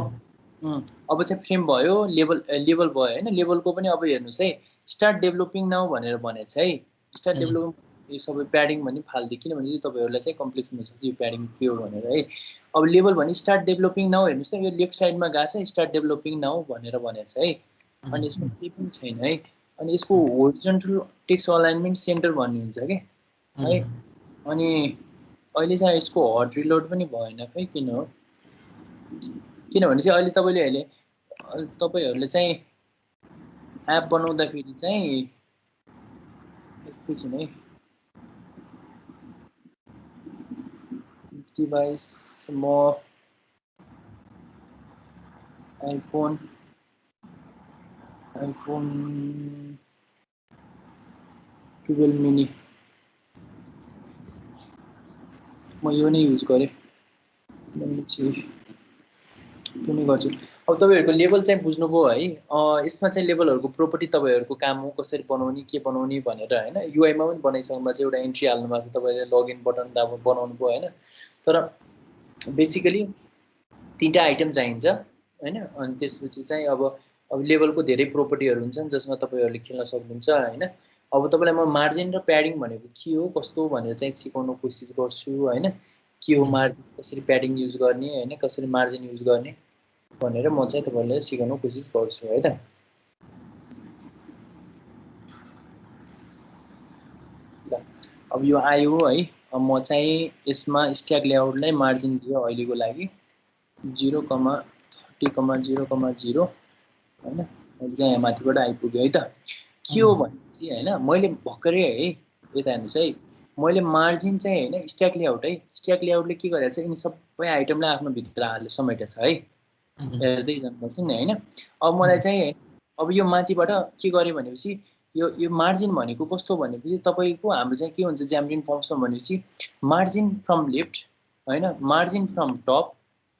चाहिँ फ्रेम भयो, लेबल भयो हैन। लेबलको पनि अब हेर्नुहोस् है, स्टार्ट डेभलोपिङ नाउ भनेर भनेको छ है। स्टार्ट डेभलोपिङ यो सबै प्याडिङ भन्ने फाल्दे, किनभने तपाईँहरूलाई चाहिँ कम्प्लेक्स हुनसक्छ यो प्याडिङ के हो भनेर है। अब लेबल भने स्टार्ट डेभलोपिङ नाउ हेर्नुहोस् न, यो लेफ्ट साइडमा गएको छ स्टार्ट डेभलोपिङ नाउ भनेर भनेको छ है। अनि यसमा केही पनि छैन है। अनि यसको होरिजन्टल टेक्स्ट अलाइनमेन्ट सेन्टर भन्ने हुन्छ कि है। अनि अहिले चाहिँ यसको हट रिलोड पनि भएन खै, किन हो, किनभने चाहिँ अहिले तपाईँहरूले चाहिँ एप बनाउँदाखेरि चाहिँ एकैछिन है, डिभाइस म आइफोन 12 मिनी म यो नै युज गरेँ, त्यो नै गर्छु। अब तपाईँहरूको लेभल चाहिँ बुझ्नुभयो है। यसमा चाहिँ लेभलहरूको प्रोपर्टी तपाईँहरूको काम हो, कसरी बनाउने के बनाउने भनेर हैन। युआईमा पनि बनाइसक्नुमा चाहिँ एउटा एन्ट्री हाल्नु भएको छ, तपाईँले लगइन बटन बनाउनु भयो हैन। तर बेसिकली 3टा आइटम चाहिन्छ हैन। अनि त्यसपछि चाहिँ अब अब लेभलको धेरै प्रोपर्टीहरू हुन्छन् जसमा तपाईँहरूले खेल्न सक्नुहुन्छ हैन। अब तपाईँलाई म मार्जिन र प्याडिङ भनेको के हो कस्तो भनेर चाहिँ सिकाउन कोसिस गर्छु हैन। के हो मार्जिन, कसरी प्याडिङ युज गर्ने हैन, कसरी मार्जिन युज गर्ने भनेर म चाहिँ तपाईँलाई सिकाउन कोसिस गर्छु है त। अब यो आयो है। अब म चाहिँ यसमा स्ट्याक लेआउटलाई मार्जिन दियो अहिलेको लागि 0,30,0,0 हैन। अहिले चाहिँ यहाँ माथिबाट आइपुग्यो है त। के हो भनेपछि हैन मैले भर्खरै है यता हेर्नुस् है, मैले मार्जिन चाहिँ हैन स्ट्याक लेआउट है, स्ट्याक लेआउटले के गरेछ यिनी सबै आइटमलाई आफ्नो भित्र समेटेछ है। हेर्दै जानुपर्छ नि हैन। अब मलाई चाहिँ अब यो माथिबाट के गर्यो भनेपछि यो मार्जिन भनेको कस्तो भनेपछि तपाईको हाम्रो चाहिँ के हुन्छ ज्याम्ब्रिन फर्म्समा भनेपछि मार्जिन फ्रम लेफ्ट हैन, मार्जिन फ्रम टप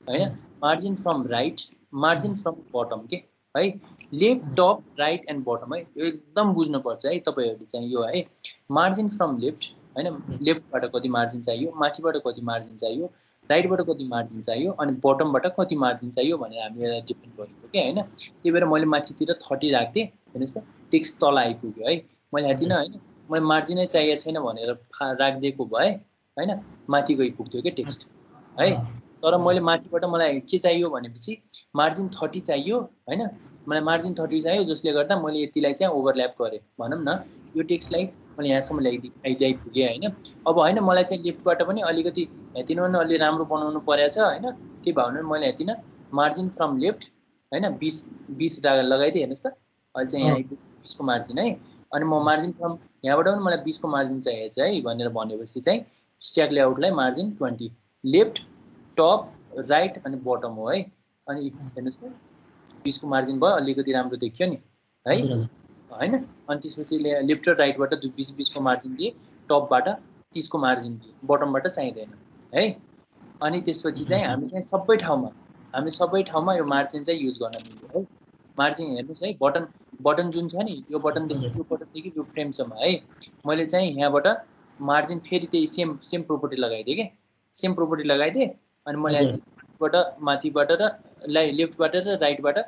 हैन, margin from right, margin from bottom के है। Left top right and bottom है, यो एकदम बुझ्नुपर्छ है तपाईहरुले चाहिँ यो है। मार्जिन फ्रम लेफ्ट हैन, लेफ्टबाट कति मार्जिन चाहियो, माथिबाट कति मार्जिन चाहियो, राइटबाट कति मार्जिन चाहियो अनि बटमबाट कति मार्जिन चाहियो भनेर हामीले डिफाइन गरेको के हैन। त्यही भएर मैले माथितिर 30 राख्दिए हेर्नुस् त, टेक्स्ट तल आइपुग्यो है। मैले हेर्दिन हैन, मैले मार्जिनै चाहिएको छैन भनेर राखिदिएको भए हैन माथि गइपुग्थ्यो के टेक्स्ट है। तर मैले माथिबाट मलाई के चाहियो भनेपछि मार्जिन 30 चाहियो हैन, मलाई मार्जिन 30 चाहियो जसले गर्दा मैले यतिलाई चाहिँ ओभरल्याप गरे भनौं न। यो टेक्स्टलाई मैले यहाँसम्म ल्याइपुगेँ हैन। अब हैन मलाई चाहिँ लेफ्टबाट पनि अलिकति हेतिन भने अलि राम्रो बनाउनु परेछ हैन। के भावना मैले हेतिन मार्जिन फ्रम लेफ्ट हैन 20 लगाइदिए हेर्नुस् त। अहिले चाहिँ यहाँ 20 को मार्जिन है। अनि म मार्जिन फ्रम यहाँबाट पनि मलाई 20 को मार्जिन चाहिएको छ है भनेर भनेपछि चाहिँ स्ट्याक लेआउटलाई मार्जिन 20 लेफ्ट टप राइट अनि बटम हो है। अनि हेर्नुस् त 20 को मार्जिन भयो, अलिकति राम्रो देखियो नि है हैन। अनि त्यसपछि लेफ्ट र राइटबाट 20 को मार्जिन दिए, टपबाट 30 को मार्जिन दिए, बटमबाट चाहिँदैन है। अनि त्यसपछि चाहिँ हामी चाहिँ सबै ठाउँमा यो मार्जिन चाहिँ युज गर्न मिल्यो है। मार्जिन हेर्नुस् है, बटन जुन छ नि यो बटनदेखि यो फ्रेमसम्म है। मैले चाहिँ यहाँबाट मार्जिन फेरि त्यही सेम प्रोपर्टी लगाइदिएँ के, सेम प्रोपर्टी लगाइदिएँ। अनि मैले माथिबाट र लेफ्टबाट र राइटबाट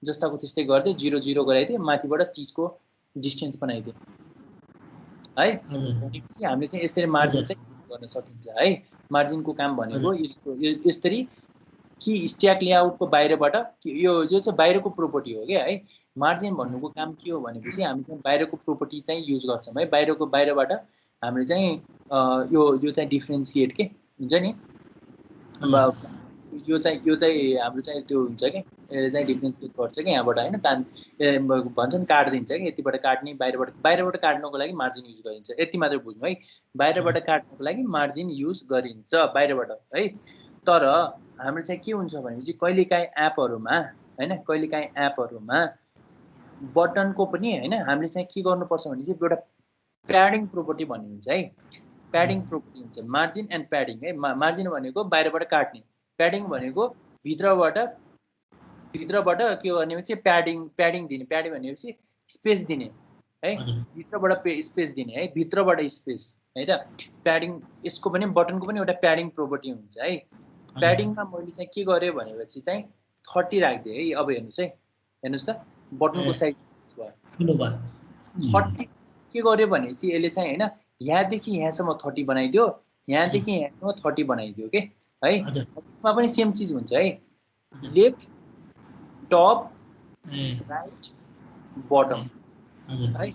जस्ताको त्यस्तै गर्दै 0 गराइदिएँ, माथिबाट 30 को डिस्टेन्स बनाइदिएँ है। भनेपछि हामीले चाहिँ यसरी मार्जिन चाहिँ गर्न सकिन्छ है। मार्जिनको काम भनेको यसरी कि स्ट्याक लेआउटको बाहिरबाट यो चाहिँ बाहिरको प्रोपर्टी हो क्या है। मार्जिन भन्नुको काम के हो भनेपछि हामी चाहिँ बाहिरको प्रोपर्टी चाहिँ युज गर्छौँ है। बाहिरबाट हामीले चाहिँ यो चाहिँ डिफ्रेन्सिएट के हुन्छ नि। यो चाहिँ हाम्रो चाहिँ त्यो हुन्छ कि यसले चाहिँ डिफ्रेन्सिएट गर्छ कि यहाँबाट हैन। भन्छन् काट्दिन्छ कि यतिबाट काट्ने, बाहिरबाट काट्नको लागि मार्जिन युज गरिन्छ। यति मात्र बुझ्नु है, बाहिरबाट काट्नको लागि मार्जिन युज गरिन्छ बाहिरबाट है। तर हाम्रो चाहिँ के हुन्छ भनेपछि कहिलेकाहीँ एपहरुमा हैन, कहिलेकाहीँ एपहरुमा बटनको पनि हैन हामीले चाहिँ के गर्नुपर्छ भने चाहिँ एउटा प्याडिङ प्रोपर्टी भन्ने हुन्छ है। प्याडिङ प्रोपर्टी हुन्छ मार्जिन एन्ड प्याडिङ है। मार्जिन भनेको बाहिरबाट काट्ने, प्याडिङ भनेको भित्रबाट के गर्ने भने चाहिँ प्याडिङ दिने। प्याडिङ भनेपछि स्पेस दिने है, भित्रबाट स्पेस दिने है, भित्रबाट स्पेस है त। प्याडिङ यसको पनि बटनको पनि एउटा प्याडिङ प्रोपर्टी हुन्छ है। प्याडिङमा मैले चाहिँ के गरेँ भनेपछि चाहिँ 30 राखिदिएँ है। अब हेर्नुस् त बटनको साइज भयो 30। के गर्यो भनेपछि यसले चाहिँ हैन यहाँदेखि यहाँसम्म 30 बनाइदियो, यहाँदेखि यहाँसम्म 30 बनाइदियो के है। यसमा पनि सेम चिज हुन्छ है, लेफ्ट टप राइट बटम है।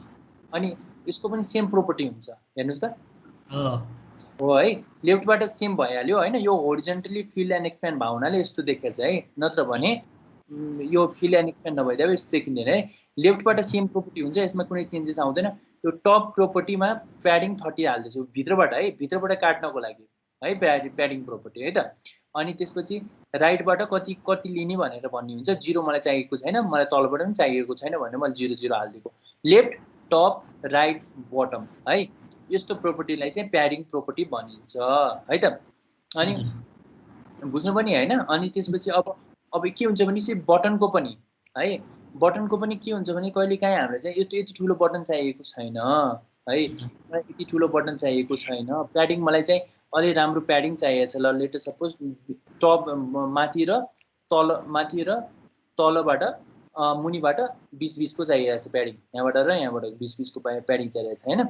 अनि यसको पनि सेम प्रोपर्टी हुन्छ हेर्नुस् त हो है। लेफ्टबाट सेम भइहाल्यो हैन। यो होरिजन्टली फिल एन्ड एक्सप्यान्ड भावनाले यस्तो देखेछ है, नत्र भने यो फिल एन्ड एक्सप्यान्ड नभइदियो यस्तो देखिँदैन है। लेफ्टबाट सेम प्रोपर्टी हुन्छ, यसमा कुनै चेन्जेस आउँदैन। यो टप प्रोपर्टीमा प्याडिङ 30 हाल्दैछु भित्रबाट है, भित्रबाट काट्नको लागि है प्याडिङ प्रोपर्टी है त। अनि त्यसपछि राइटबाट कति लिने भनेर भन्ने हुन्छ। 0 मलाई चाहिएको छैन, मलाई तलबाट पनि चाहिएको छैन भनेर मैले 0 हालिदिएको। लेफ्ट टप राइट बटम है, यस्तो प्रोपर्टीलाई चाहिँ प्याडिङ प्रोपर्टी भनिन्छ है त। अनि बुझ्नु पनि हैन। अनि त्यसपछि अब के हुन्छ भने चाहिँ बटनको पनि है, बटनको पनि के हुन्छ भने कहिलेकाहीँ हामीलाई चाहिँ यति ठुलो बटन चाहिएको छैन है, यति ठुलो बटन चाहिएको छैन। प्याडिङ मलाई चाहिँ अलि राम्रो प्याडिङ चाहिएको छ। ल लेट सपोज टप माथि र तलबाट मुनिबाट 20-20 को चाहिरहेको छ प्याडिङ, यहाँबाट र यहाँबाट 20-20 को प्याडिङ चाहिरहेको छ हैन।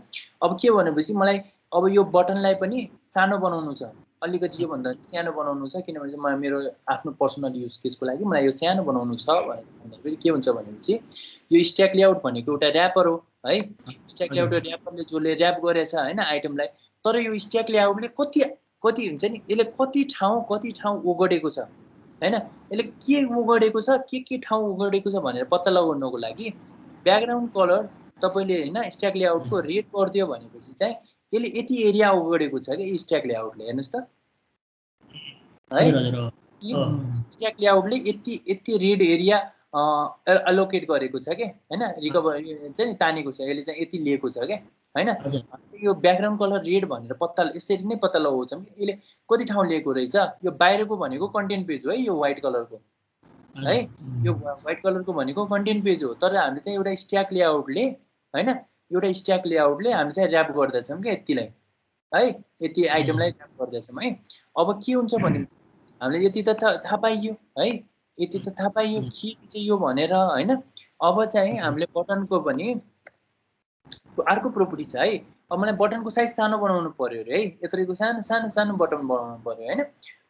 अब के भनेपछि मलाई अब यो बटनलाई पनि सानो बनाउनु छ, अलिकति यो भन्दा सानो बनाउनु छ, किनभने म मेरो आफ्नो पर्सनल युज केसको लागि मलाई यो सानो बनाउनु छ भन्दाखेरि के हुन्छ भनेपछि यो स्ट्याक लेआउट भनेको एउटा र्यापर हो है। स्ट्याक लेआउट र्यापरले जसले र्याप गरेछ हैन आइटमलाई, तर यो स्ट्याक लेआउटले कति हुन्छ नि, यसले कति ठाउँ ओगडेको छ हैन, यसले के ओगडेको छ, के ठाउँ ओगडेको छ भनेर पत्ता लगाउनको लागि ब्याकग्राउन्ड कलर तपाईले हैन स्ट्याक लेआउटको रेड गरिदियो भनेपछि चाहिँ यसले यति एरिया ओगडेको छ के स्ट्याक लेआउटले, हेर्नुस् त है। स्ट्याक लेआउटले यति रेड एरिया एलोकेट गरेको छ के हैन, रिकभर चाहिँ तानेको छ, यसले चाहिँ यति लिएको छ के हैन। यो ब्याकग्राउन्ड कलर रेड भनेर पत्ता यसरी नै पत्ता लगाउँछौँ कि यसले कति ठाउँ लिएको रहेछ। यो बाहिरको भनेको कन्टेन्ट पेज हो है, यो व्हाइट कलरको है, यो व्हाइट कलरको भनेको कन्टेन्ट पेज हो, तर हामीले चाहिँ एउटा स्ट्याक लेआउटले हैन, एउटा स्ट्याक लेआउटले हामी चाहिँ र्याप गर्दैछौँ कि यतिलाई है, यति आइटमलाई र्याप गर्दैछौँ है। अब के हुन्छ भने हामीले यति त थाहा पाइयो है, यति त थाहा पाइयो के चाहिँ यो भनेर हैन। अब चाहिँ हामीले बटनको पनि अर्को प्रोपर्टी छ है। अब मलाई बटनको साइज सानो बनाउनु पर्यो रे है, यत्रोको सानो बटन बनाउनु पर्यो हैन।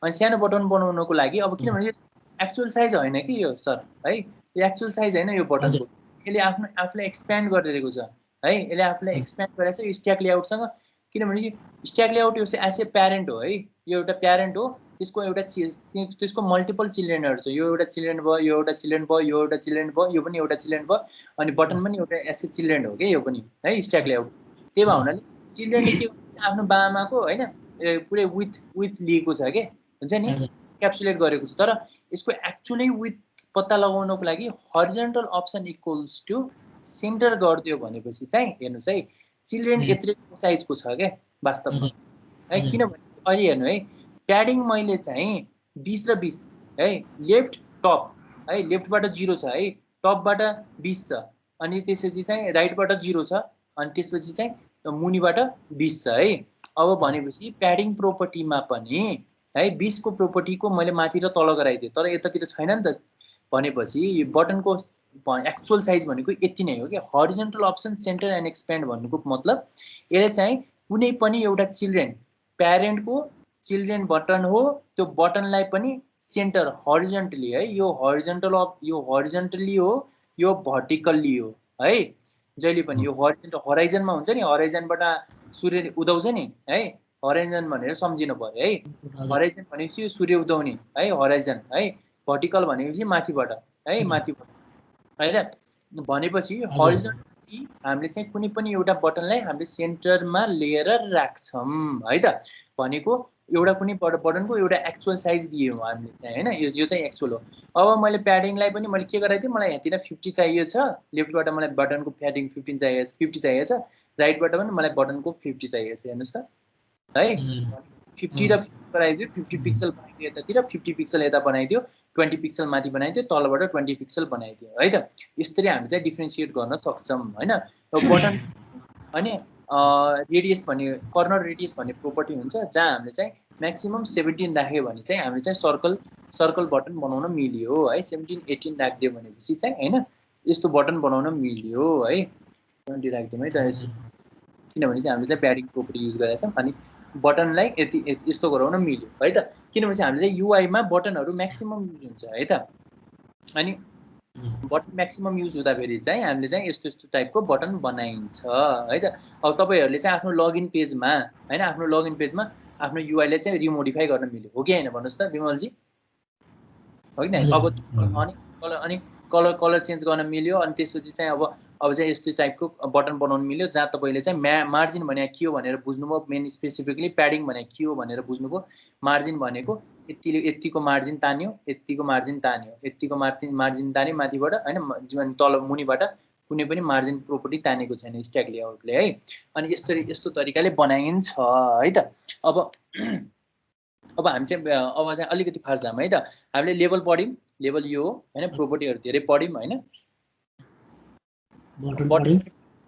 अनि सानो बटन बनाउनको लागि अब किनभने एक्चुअल साइज होइन कि यो सर है, यो एक्चुअल साइज होइन यो बटनको, यसले आफूलाई एक्सप्यान्ड गरिरहेको छ है, यसले आफूलाई एक्सप्यान्ड गरेको छ स्ट्याक लेआउटसँग। किनभने स्ट्याक लेआउट यो एज ए प्यारेन्ट हो है, यो एउटा प्यारेन्ट हो, त्यसको एउटा त्यसको मल्टिपल चिल्ड्रेनहरु छ, यो एउटा चिल्ड्रेन भयो, यो एउटा चिल्ड्रेन भयो, यो एउटा चिल्ड्रेन भयो, यो पनि एउटा चिल्ड्रेन भयो, अनि बटन पनि एउटा एज ए चिल्ड्रेन हो के यो पनि है स्ट्याक लेआउट। त्यही भएर हुनाले चिल्ड्रेनले के आफ्नो बाआमाको हैन पुरै विथ लिएको छ के हुन्छ नि, क्याप्सुलेट गरेको छ। तर यसको एक्चुअली विथ पत्ता लगाउनको लागि horizontal option equals to center गरिदियो भनेपछि चाहिँ हेर्नुस् है, चिल्ड्रेन यत्रो साइजको छ के वास्तवमा है। किनभने अहिले हेर्नु है, प्याडिङ मैले चाहिँ 20 र 20 है, लेफ्ट टप है, लेफ्टबाट 0 छ है, टपबाट 20 छ, अनि त्यसपछि चाहिँ राइटबाट 0 छ, अनि त्यसपछि चाहिँ मुनिबाट 20 छ है। अब भनेपछि प्याडिङ प्रोपर्टीमा पनि है 20 को प्रोपर्टीको मैले माथि र तल गराइदिएँ, तर यतातिर छैन नि त। भनेपछि यो बटनको एक्चुअल साइज भनेको यति नै हो कि horizontal option centre and expand भन्नुको मतलब यसले चाहिँ कुनै पनि एउटा चिल्ड्रेन प्यारेन्टको चिल्ड्रेन बटन हो, त्यो बटनलाई पनि सेन्टर हरिजन्टली है, यो हरिजन्टली हो, यो भर्टिकल्ली हो है। जहिले पनि यो हराइजनमा हुन्छ नि, हराइजनबाट सूर्य उदाउँछ नि है, हराइजन भनेर सम्झिनु पर्यो है। हराइजन भनेपछि सूर्य उदाउने है, हराइजन है। भर्टिकल भनेपछि माथिबाट है, माथिबाट हैन। भनेपछि हरिजन्टली हामीले चाहिँ कुनै पनि एउटा बटनलाई हामीले सेन्टरमा लिएर राख्छौँ है त। भनेको एउटा कुनै बटनको एउटा एक्चुअल साइज दियौँ हामीले चाहिँ हैन, यो चाहिँ एक्चुअल हो। अब मैले प्याडिङलाई पनि मैले के गराइदिएँ, मलाई यहाँतिर 50 चाहिएको छ, लेफ्टबाट मलाई बटनको प्याडिङ 50 चाहिएको छ, राइटबाट पनि मलाई बटनको 50 चाहिएको छ, हेर्नुस् त है। 50 र 50 बनाइदियो, 50 पिक्सल बनाइदियो यतातिर, 50 पिक्सल यता बनाइदियो, 20 पिक्सल माथि बनाइदियो, तलबाट 20 पिक्सल बनाइदियो है त। यसरी हामी चाहिँ डिफ्रेन्सिएट गर्न सक्छौँ हैन। बटन अनि रेडियस भन्ने कर्नर रेडियस भन्ने प्रोपर्टी हुन्छ, जहाँ हामीले चाहिँ म्याक्सिमम 17 राख्यो भने चाहिँ हामीले चाहिँ सर्कल बटन बनाउन मिल्यो है। 17-18 राखिदियो भनेपछि चाहिँ हैन यस्तो बटन बनाउन मिल्यो है। 20 राखिदिउँ है त, किनभने चाहिँ हामीले चाहिँ प्याडिङ प्रोपर्टी युज गरेका छौँ, अनि बटनलाई यस्तो गराउन मिल्यो है त। किनभने हामीले युआईमा बटनहरू म्याक्सिमम युज हुन्छ है त, अनि बटन म्याक्सिमम युज हुँदाखेरि चाहिँ हामीले चाहिँ यस्तो टाइपको बटन बनाइन्छ है त। अब तपाईँहरूले चाहिँ आफ्नो लगइन पेजमा हैन, आफ्नो लगइन पेजमा आफ्नो युआईलाई चाहिँ रिमोडिफाई गर्न मिल्यो हो कि हैन भन्नुहोस् त विमलजी, हो कि न। अब अनि कलर चेन्ज गर्न मिल्यो, अनि त्यसपछि चाहिँ अब चाहिँ यस्तो टाइपको बटन बनाउन मिल्यो, जहाँ तपाईँले चाहिँ मार्जिन भने के हो भनेर बुझ्नुभयो, मेन स्पेसिफिकली प्याडिङ भने के हो भनेर बुझ्नुभयो। मार्जिन भनेको यतिको मार्जिन तान्यो, यतिको मार्जिन तान्यो, यतिको मार्जिन तान्यो माथिबाट हैन, तल मुनिबाट कुनै पनि मार्जिन प्रोपर्टी तानेको छैन स्ट्याक लेआउटले है। अनि यस्तो तरिकाले बनाइन्छ है त। अब हामी चाहिँ अब चाहिँ अलिकति फास्ट जाम है त। हामीले लेभल पढ्यौँ, लेभल यो हो हैन, प्रोपर्टीहरू धेरै पढ्यौँ हैन,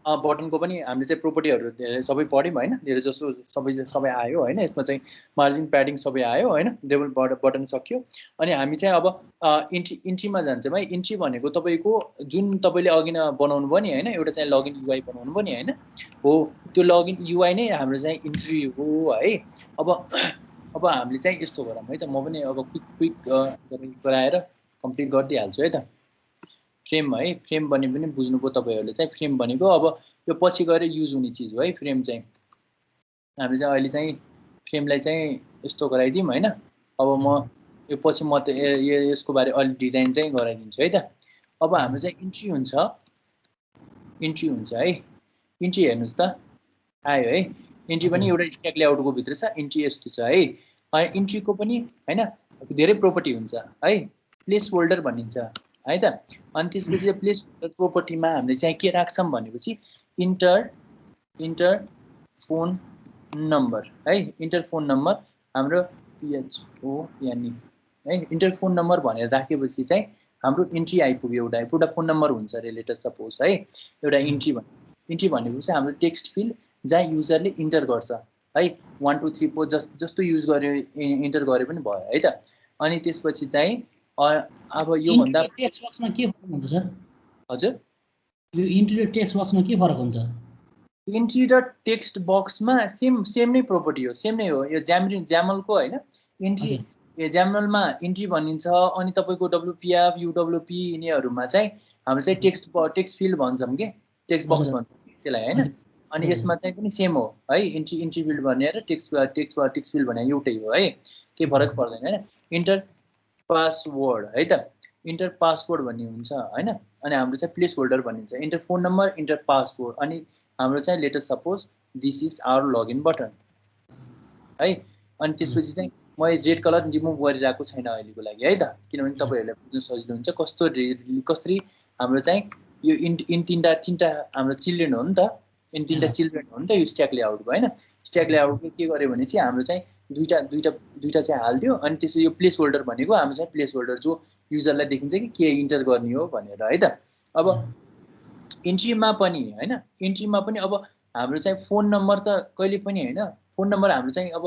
बटनको पनि हामीले चाहिँ प्रोपर्टीहरू धेरै सबै पढ्यौँ होइन, धेरै जसो सबै आयो होइन। यसमा चाहिँ मार्जिन प्याडिङ सबै आयो होइन, लेभल बटन सक्यो। अनि हामी चाहिँ अब इन्ट्रीमा जान्छौँ है। इन्ट्री भनेको तपाईँको जुन तपाईँले अघि न बनाउनु भयो नि होइन, एउटा चाहिँ लगइन युआई बनाउनु भयो नि होइन, हो त्यो लगइन युआई नै हाम्रो चाहिँ इन्ट्री हो है। अब हामीले चाहिँ यस्तो गरौँ है त, म पनि अब क्विक गराएर कम्प्लिट गरिदिइहाल्छु है त। फ्रेम है, फ्रेम भने पनि बुझ्नुभयो तपाईँहरूले चाहिँ। फ्रेम भनेको अब यो पछि गएर युज हुने चिज हो है। फ्रेम चाहिँ हामीले चाहिँ अहिले चाहिँ फ्रेमलाई चाहिँ यस्तो गराइदिउँ होइन। अब म यो पछि म त यसको बारे अलि डिजाइन चाहिँ गराइदिन्छु है त। अब हाम्रो चाहिँ इन्ट्री हुन्छ है। इन्ट्री हेर्नुहोस् त आयो है। इन्ट्री पनि एउटा स्ट्याक लेआउटको भित्र छ। इन्ट्री यस्तो छ है। इन्ट्रीको पनि होइन धेरै प्रोपर्टी हुन्छ है। प्लेस होल्डर भनिन्छ है त। अनि त्यसपछि प्लेस होल्डर प्रोपर्टीमा हामीले चाहिँ के राख्छौँ भनेपछि इन्टर फोन नम्बर है। इन्टर फोन नम्बर हाम्रो PHONE है। इन्टर फोन नम्बर भनेर राखेपछि चाहिँ हाम्रो इन्ट्री आइपुग्यो। एउटा फोन नम्बर हुन्छ रिलेटेड सपोज है। एउटा इन्ट्री भनेपछि हाम्रो टेक्स्ट फिल्ड जहाँ युजरले इन्टर गर्छ है। 1 2 3 4 जस्तो युज गर्यो इन्टर गरे पनि भयो है त। अनि त्यसपछि चाहिँ अब यो भन्दा टेक्स्ट बक्समा के फरक हुन्छ सर? हजुर, यो इन्ट्री र टेक्स्ट बक्समा के फरक हुन्छ? इन्ट्री र टेक्स्ट बक्समा सेम नै प्रोपर्टी हो, सेम नै हो। यो ज्यामलको होइन इन्ट्री, यो ज्यामलमा इन्ट्री भनिन्छ। अनि तपाईँको WPF UWP यिनीहरूमा चाहिँ हाम्रो चाहिँ टेक्स्ट फिल्ड भन्छौँ कि, टेक्स्ट बक्स भन्छौँ त्यसलाई होइन। अनि यसमा चाहिँ पनि सेम हो है। इन्ट्री फिल्ड भनेर टेक्स्ट फिल्ड भने एउटै हो है, केही फरक पर्दैन होइन। इन्टर पासवर्ड है त, इन्टर पासवर्ड भन्ने हुन्छ होइन। अनि हाम्रो चाहिँ प्लेस होल्डर भनिन्छ। Enter phone number, enter password. अनि हाम्रो चाहिँ latest suppose this is our login button है। अनि त्यसपछि चाहिँ म रेड कलर रिमुभ गरिरहेको छैन अहिलेको लागि है त, किनभने तपाईँहरूलाई बुझ्नु सजिलो हुन्छ कसरी हाम्रो चाहिँ यो तिनवटा हाम्रो चिल्ड्रेन हो नि त। तिनवटा चिल्ड्रेन हो नि त यो स्ट्याक लेआउटको होइन। स्ट्याक लेआउटको के गर्यो भने चाहिँ हाम्रो चाहिँ दुईटा चाहिँ हाल्थ्यो। अनि त्यसपछि यो प्लेस होल्डर भनेको हाम्रो चाहिँ प्लेस होल्डर जो युजरलाई देखिन्छ कि के इन्टर गर्ने हो भनेर है त। अब इन्ट्रीमा पनि होइन, इन्ट्रीमा पनि अब हाम्रो चाहिँ फोन नम्बर त कहिले पनि होइन। फोन नम्बर हाम्रो चाहिँ अब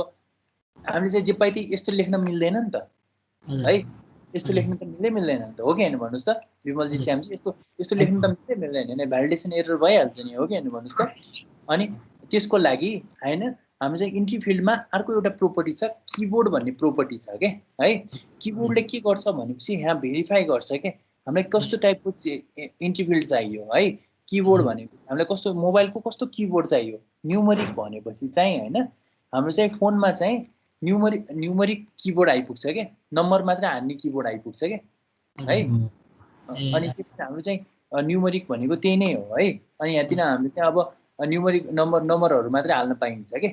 हामीले चाहिँ जे पाइ त्यही यस्तो लेख्न मिल्दैन नि त है। यस्तो लेख्न त मिल्दैन नि त, हो कि होइन भन्नुहोस् त विमलजी, श्यामजी। यस्तो लेख्न त मिल्दैन होइन, भ्यालिडेसन एरर भइहाल्छ नि, हो कि होइन भन्नुहोस् त। अनि त्यसको लागि होइन हाम्रो चाहिँ इन्ट्री फिल्डमा अर्को एउटा प्रोपर्टी छ, किबोर्ड भन्ने प्रोपर्टी छ के है। किबोर्डले के गर्छ भनेपछि यहाँ भेरिफाई गर्छ के हामीलाई कस्तो टाइपको इन्ट्री फिल्ड चाहियो है। किबोर्ड भनेको हामीलाई कस्तो, मोबाइलको कस्तो किबोर्ड चाहियो, न्युमरिक भनेपछि चाहिँ होइन हाम्रो चाहिँ फोनमा चाहिँ न्युमरिक किबोर्ड आइपुग्छ के, नम्बर मात्र हान्ने किबोर्ड आइपुग्छ के है। अनि त्यसपछि हाम्रो चाहिँ न्युमरिक भनेको त्यही नै हो है। अनि यहाँतिर हामीले चाहिँ अब न्युमरिक नम्बरहरू मात्रै हाल्न पाइन्छ के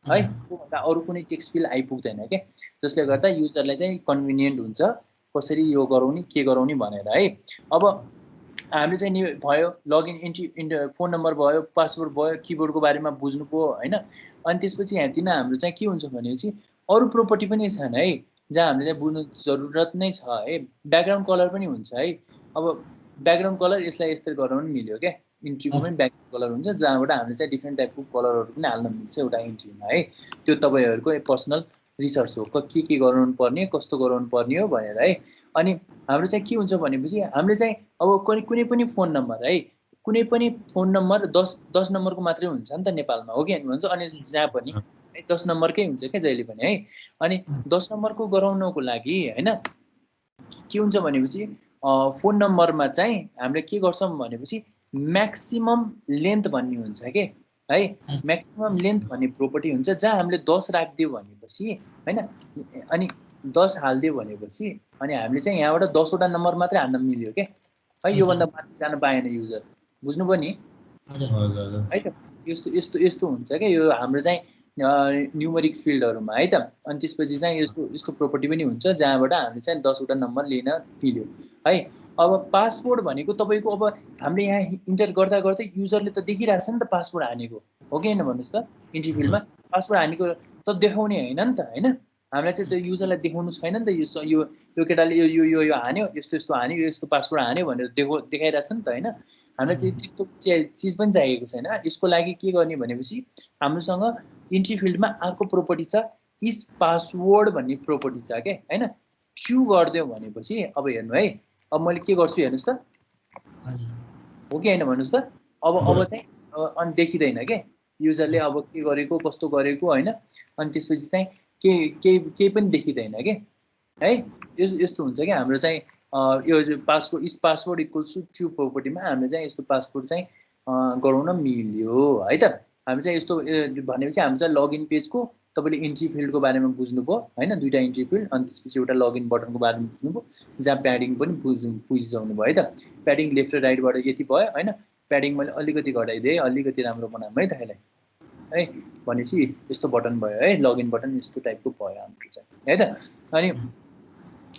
है। त्योभन्दा अरू कुनै टेक्स्ट फिल्ड आइपुग्दैन के, जसले गर्दा युजरलाई चाहिँ कन्भिनियन्ट हुन्छ कसरी यो गराउने के गराउने भनेर है। अब हामीले चाहिँ भयो लगइन इन्ट्री फोन नम्बर भयो, पासवर्ड भयो, किबोर्डको बारेमा बुझ्नुभयो होइन। अनि त्यसपछि यहाँतिर हाम्रो चाहिँ के हुन्छ भनेपछि अरू प्रोपर्टी पनि छन् है, जहाँ हामीले चाहिँ बुझ्नु जरुरत नै छ है। ब्याकग्राउन्ड कलर पनि हुन्छ है। अब ब्याकग्राउन्ड कलर यसलाई यस्तै गराउनु मिल्यो क्या। इन्ट्रीको पनि ब्याकग्राउन्ड कलर हुन्छ, जहाँबाट हामीले चाहिँ डिफ्रेन्ट टाइपको कलरहरू पनि हाल्न मिल्छ एउटा इन्ट्रीमा है। त्यो तपाईँहरूको पर्सनल रिसर्च हो, के गराउनु पर्ने, कस्तो गराउनु पर्ने हो भनेर है। अनि हाम्रो चाहिँ के हुन्छ भनेपछि हामीले चाहिँ अब कुनै पनि फोन नम्बर है, कुनै पनि फोन नम्बर 10 नम्बरको मात्रै हुन्छ नि त नेपालमा, हो कि होइन भन्छ। अनि जहाँ पनि 10 नम्बरकै हुन्छ क्या जहिले पनि है। अनि 10 नम्बरको गराउनको लागि होइन के हुन्छ भनेपछि फोन नम्बरमा चाहिँ हामीले के गर्छौँ भनेपछि म्याक्सिमम लेन्थ भन्ने हुन्छ के है। म्याक्सिमम लेन्थ भन्ने प्रोपर्टी हुन्छ, जहाँ हामीले 10 राखिदियो भनेपछि होइन, अनि 10 हालिदियो भनेपछि अनि हामीले चाहिँ यहाँबाट 10 वटा नम्बर मात्रै हान्न मिल्यो के है। योभन्दा माथि जान पाएन युजर, बुझ्नुभयो नि है त। यस्तो हुन्छ क्या यो हाम्रो चाहिँ न्युमरिक फिल्डहरूमा है त। अनि त्यसपछि चाहिँ यस्तो प्रोपर्टी पनि हुन्छ जहाँबाट हामीले चाहिँ 10 वटा नम्बर लिन मिल्यो है। अब पासवर्ड भनेको तपाईँको अब हामीले यहाँ इन्टर गर्दा गर्दै युजरले त देखिरहेछ नि त पासवर्ड हानेको, हो कि होइन भन्नुहोस् त। इन्ट्री फिल्डमा पासवर्ड हानेको त देखाउने होइन नि त होइन। हामीलाई चाहिँ त्यो युजरलाई देखाउनु छैन नि त यो केटाले यो हान्यो यस्तो हान्यो यस्तो पासवर्ड हान्यो भनेर देखाइरहेछ नि त होइन। हामीलाई चाहिँ त्यस्तो चिज पनि चाहिएको छैन। यसको लागि के गर्ने भनेपछि हाम्रोसँग इन्ट्री फिल्डमा अर्को प्रोपर्टी छ इज पासवर्ड भन्ने प्रोपर्टी छ के होइन। ट्रु गरिदियो भनेपछि अब हेर्नु है, अब मैले के गर्छु हेर्नुहोस् त, हो कि होइन भन्नुहोस् त। अब चाहिँ अनि देखिँदैन के युजरले अब के गरेको कस्तो गरेको होइन। अनि त्यसपछि चाहिँ केही पनि देखिँदैन के है। यस्तो हुन्छ कि हाम्रो चाहिँ यो password is password equals to true प्रोपर्टीमा हामीले चाहिँ यस्तो पासवर्ड चाहिँ गराउन मिल्यो है त। हामी चाहिँ यस्तो भनेपछि हाम्रो चाहिँ लगइन पेजको तपाईँले इन्ट्री फिल्डको बारेमा बुझ्नुभयो होइन, दुईवटा इन्ट्री फिल्ड अनि त्यसपछि एउटा लगइन बटनको बारेमा बुझ्नुभयो, जहाँ प्याडिङ पनि बुझिसक्नु भयो है त। प्याडिङ लेफ्ट र राइटबाट यति भयो होइन। प्याडिङ मैले अलिकति घटाइदिएँ, अलिकति राम्रो बनाऊँ है त यसलाई है। भनेपछि यस्तो बटन भयो है, लगइन बटन यस्तो टाइपको भयो हाम्रो चाहिँ है त। अनि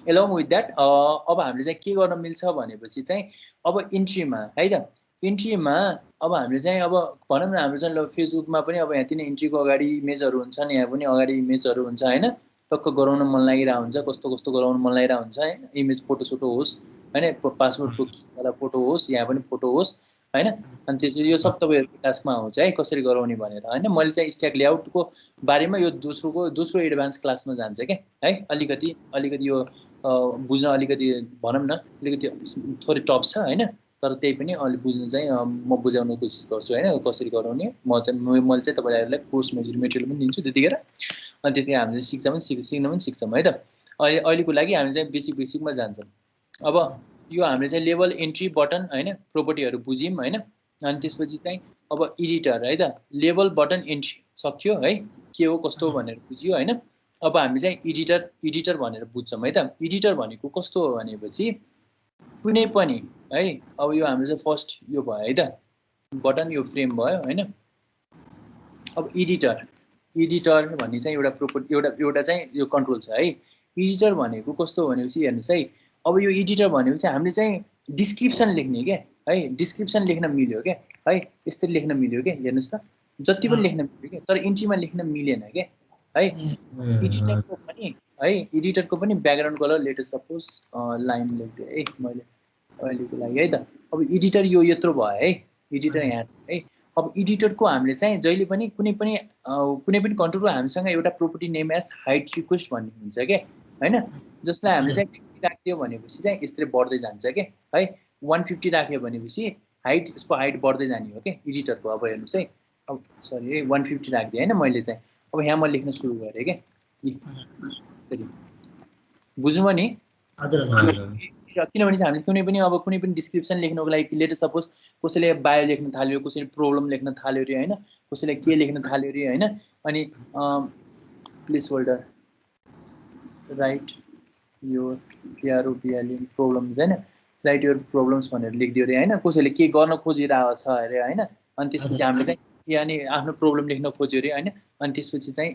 एलोङ विथ द्याट अब हामीले चाहिँ के गर्न मिल्छ भनेपछि चाहिँ अब इन्ट्रीमा है त, इन्ट्रीमा अब हामीले चाहिँ अब भनौँ न हाम्रो चाहिँ फेसबुकमा पनि अब यहाँ तिन इन्ट्रीको अगाडि इमेजहरू हुन्छन्, यहाँ पनि अगाडि इमेजहरू हुन्छ होइन। टक्क गराउन मन लागिरहेको हुन्छ, कस्तो कस्तो गराउन मन लागिरहेको हुन्छ होइन। इमेज फोटो होस् होइन, पासवर्डको वाला फोटो होस्, यहाँ पनि फोटो होस् होइन। अनि त्यसरी यो सब तपाईँहरूको टास्कमा आउँछ है कसरी गराउने भनेर होइन। मैले चाहिँ स्ट्याक लेआउटको बारेमा यो दोस्रो एडभान्स क्लासमा जान्छ क्या है। अलिकति यो बुझ्न अलिकति भनौँ न अलिकति थोरै टफ छ होइन। तर त्यही पनि अलिक बुझ्नु चाहिँ म बुझाउने कोसिस गर्छु होइन कसरी गराउने। मैले चाहिँ तपाईँहरूलाई कोर्स मेटेरियल पनि दिन्छु त्यतिखेर। अनि त्यतिखेर हामीले सिक्न पनि सिक्छौँ है त। अहिलेको लागि हामी चाहिँ बेसिकमा जान्छौँ। अब यो हामीले चाहिँ लेभल इन्ट्री बटन होइन प्रोपर्टीहरू बुझ्यौँ होइन। अनि त्यसपछि चाहिँ अब एडिटर है त, लेभल बटन इन्ट्री सक्यो है, के हो कस्तो भनेर बुझ्यो होइन। अब हामी चाहिँ एडिटर भनेर बुझ्छौँ है त। एडिटर भनेको कस्तो हो भनेपछि कुनै पनि है, अब यो हाम्रो चाहिँ फर्स्ट यो भयो है त बटन, यो फ्रेम भयो होइन। अब एडिटर भन्ने चाहिँ एउटा प्रोपर्टी एउटा चाहिँ यो कन्ट्रोल छ है। एडिटर भनेको कस्तो हो भनेपछि हेर्नुहोस् है, अब यो एडिटर भनेपछि हामीले चाहिँ डिस्क्रिप्सन लेख्ने क्या है, डिस्क्रिप्सन लेख्न मिल्यो क्या है, यस्तरी लेख्न मिल्यो क्या। हेर्नुहोस् त जति पनि लेख्न मिल्यो क्या, तर इन्ट्रीमा लेख्न मिलेन क्या है। एडिटरको पनि है, एडिटरको पनि background colour latest suppose line लेख्दिएँ है मैले अहिलेको लागि है त। अब एडिटर यो यत्रो भयो है, एडिटर यहाँ छ है। अब एडिटरको हामीले चाहिँ जहिले पनि कुनै पनि कन्ट्रोलको हामीसँग एउटा property name as height request भन्ने हुन्छ क्या होइन। जसलाई हामीले चाहिँ 50 राखिदियो भनेपछि चाहिँ यसरी बढ्दै जान्छ क्या है। 150 राख्यो भनेपछि यसको हाइट बढ्दै जाने हो क्या एडिटरको। अब हेर्नुहोस् है, अब सरी है 150 राखिदिएँ होइन मैले चाहिँ। अब यहाँ म लेख्न सुरु गरेँ क्या यसरी, बुझ्नुभयो नि। किनभने हामीले कुनै पनि डिस्क्रिप्सन लेख्नको लागि लेटेस्ट सपोज कसैले बायो लेख्न थाल्यो, कसैले प्रब्लम लेख्न थाल्यो अरे होइन, कसैले के लेख्न थाल्यो अरे होइन। अनि प्लिज होल्डर राइट यो पिआरओपिएलएम प्रब्लम्स होइन, राइट योर प्रब्लम्स भनेर लेखिदियो अरे होइन। कसैले के गर्न खोजिरहेको छ अरे होइन। अनि त्यसपछि हामीले चाहिँ यानि आफ्नो प्रब्लम लेख्न खोज्यो अरे होइन। अनि त्यसपछि चाहिँ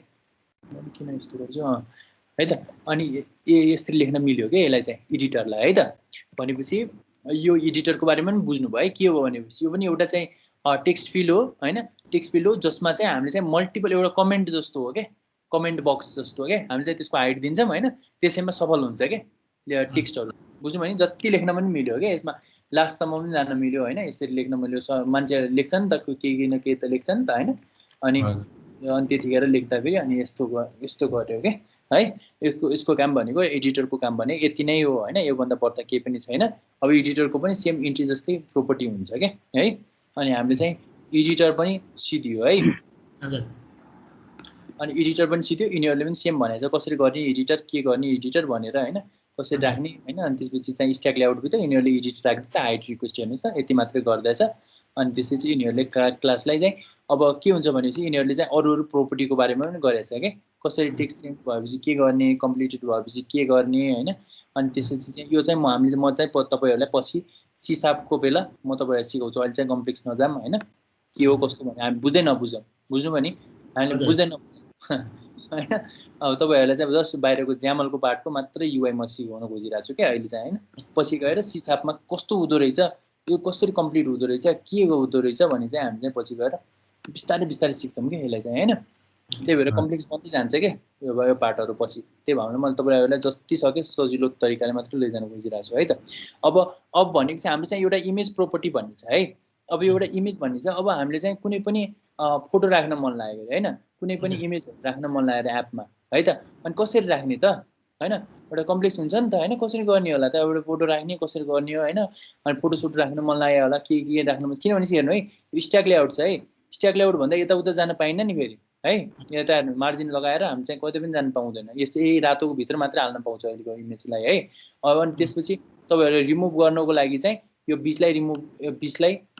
किन यस्तो गर्छु है त। अनि यसरी लेख्न मिल्यो क्या यसलाई चाहिँ एडिटरलाई है त। भनेपछि यो एडिटरको बारेमा पनि बुझ्नुभयो है के हो भनेपछि यो पनि एउटा चाहिँ टेक्स्ट फिल्ड हो होइन। टेक्स्ट फिल्ड हो जसमा चाहिँ हामीले चाहिँ मल्टिपल एउटा कमेन्ट जस्तो हो क्या, कमेन्ट बक्स जस्तो हो क्या। हामी चाहिँ त्यसको हाइट दिन्छौँ होइन, त्यसैमा सफल हुन्छ क्या टेक्स्टहरू। बुझ्नुभयो नि, जति लेख्न पनि मिल्यो क्या यसमा, लास्टसम्म पनि जान मिल्यो होइन। यसरी लेख्न मिल्यो, मान्छे लेख्छ नि त केही न केही त लेख्छ नि त होइन। अनि त्यतिखेर लेख्दाखेरि अनि यस्तो गर्यो क्या है। यसको काम भनेको एडिटरको काम भने यति नै हो होइन, योभन्दा बढ्ता केही पनि छैन। अब एडिटरको पनि सेम इन्ट्री जस्तै प्रोपर्टी हुन्छ क्या है। अनि हामीले चाहिँ एडिटर पनि सिधियो है। अनि एडिटर पनि सिध्यो, यिनीहरूले पनि सेम भनेको छ कसरी गर्ने एडिटर, के गर्ने एडिटर भनेर होइन, कसरी राख्ने होइन। अनि त्यसपछि चाहिँ स्ट्याक लेआउटभित्र यिनीहरूले एडिटर राख्दैछ, हाइट रिक्वेस्ट हेर्नुहोस् त यति मात्रै गर्दैछ। अनि त्यसपछि यिनीहरूले क्लासलाई चाहिँ अब के हुन्छ भनेपछि यिनीहरूले चाहिँ अरू प्रोपर्टीको बारेमा पनि गरेछ क्या, कसरी टेक्स्ट चेन्ज भएपछि के गर्ने, कम्प्लिटेड भएपछि के गर्ने होइन। अनि त्यसपछि चाहिँ यो चाहिँ म चाहिँ तपाईँहरूलाई पछि सिसापको बेला म तपाईँहरूलाई सिकाउँछु। अहिले चाहिँ कम्प्लेक्स नजाम होइन, के हो कस्तो भने हामी बुझ्दै नबुझौँ, बुझ्नुभयो नि, हामीले बुझ्दै नबुझौँ होइन। अब तपाईँहरूलाई चाहिँ जस्ट बाहिरको ज्यामलको पार्टको मात्रै युआई म सिकाउन खोजिरहेको छु क्या अहिले चाहिँ होइन। पछि गएर सिसापमा कस्तो हुँदो रहेछ, यो कसरी कम्प्लिट हुँदो रहेछ, के हुँदो रहेछ भने चाहिँ हामी चाहिँ पछि गएर बिस्तारै सिक्छौँ क्या यसलाई चाहिँ होइन। त्यही भएर कम्प्लेक्स बन्दै जान्छ क्या यो भयो पार्टहरू पछि। त्यही भएर मैले तपाईँहरूलाई जति सक्यो सजिलो तरिकाले मात्र लैजान खोजिरहेको छु है त। अब भनेको चाहिँ हाम्रो चाहिँ एउटा इमेज प्रोपर्टी भन्ने छ है। अब एउटा इमेज भन्ने चाहिँ अब हामीले चाहिँ कुनै पनि फोटो राख्न मन लाग्यो होइन, कुनै पनि इमेजहरू राख्न मन लागेर एपमा है त, अनि कसरी राख्ने त होइन, एउटा कम्प्लेक्स हुन्छ नि त होइन, कसरी गर्ने होला त एउटा फोटो राख्ने कसरी गर्ने हो होइन, अनि फोटोसुट राख्न मन लाग्यो होला के राख्नु मन, किनभने हेर्नु है स्ट्याक लेआउट छ है, स्ट्याक लेआउट भन्दा यताउता जान पाइन्न नि फेरि है, यता मार्जिन लगाएर हामी चाहिँ कतै पनि जान पाउँदैन, यसै रातोको भित्र मात्रै हाल्न पाउँछ अहिलेको इमेजलाई है। अब अनि त्यसपछि तपाईँहरूले रिमुभ गर्नको लागि चाहिँ यो 20लाई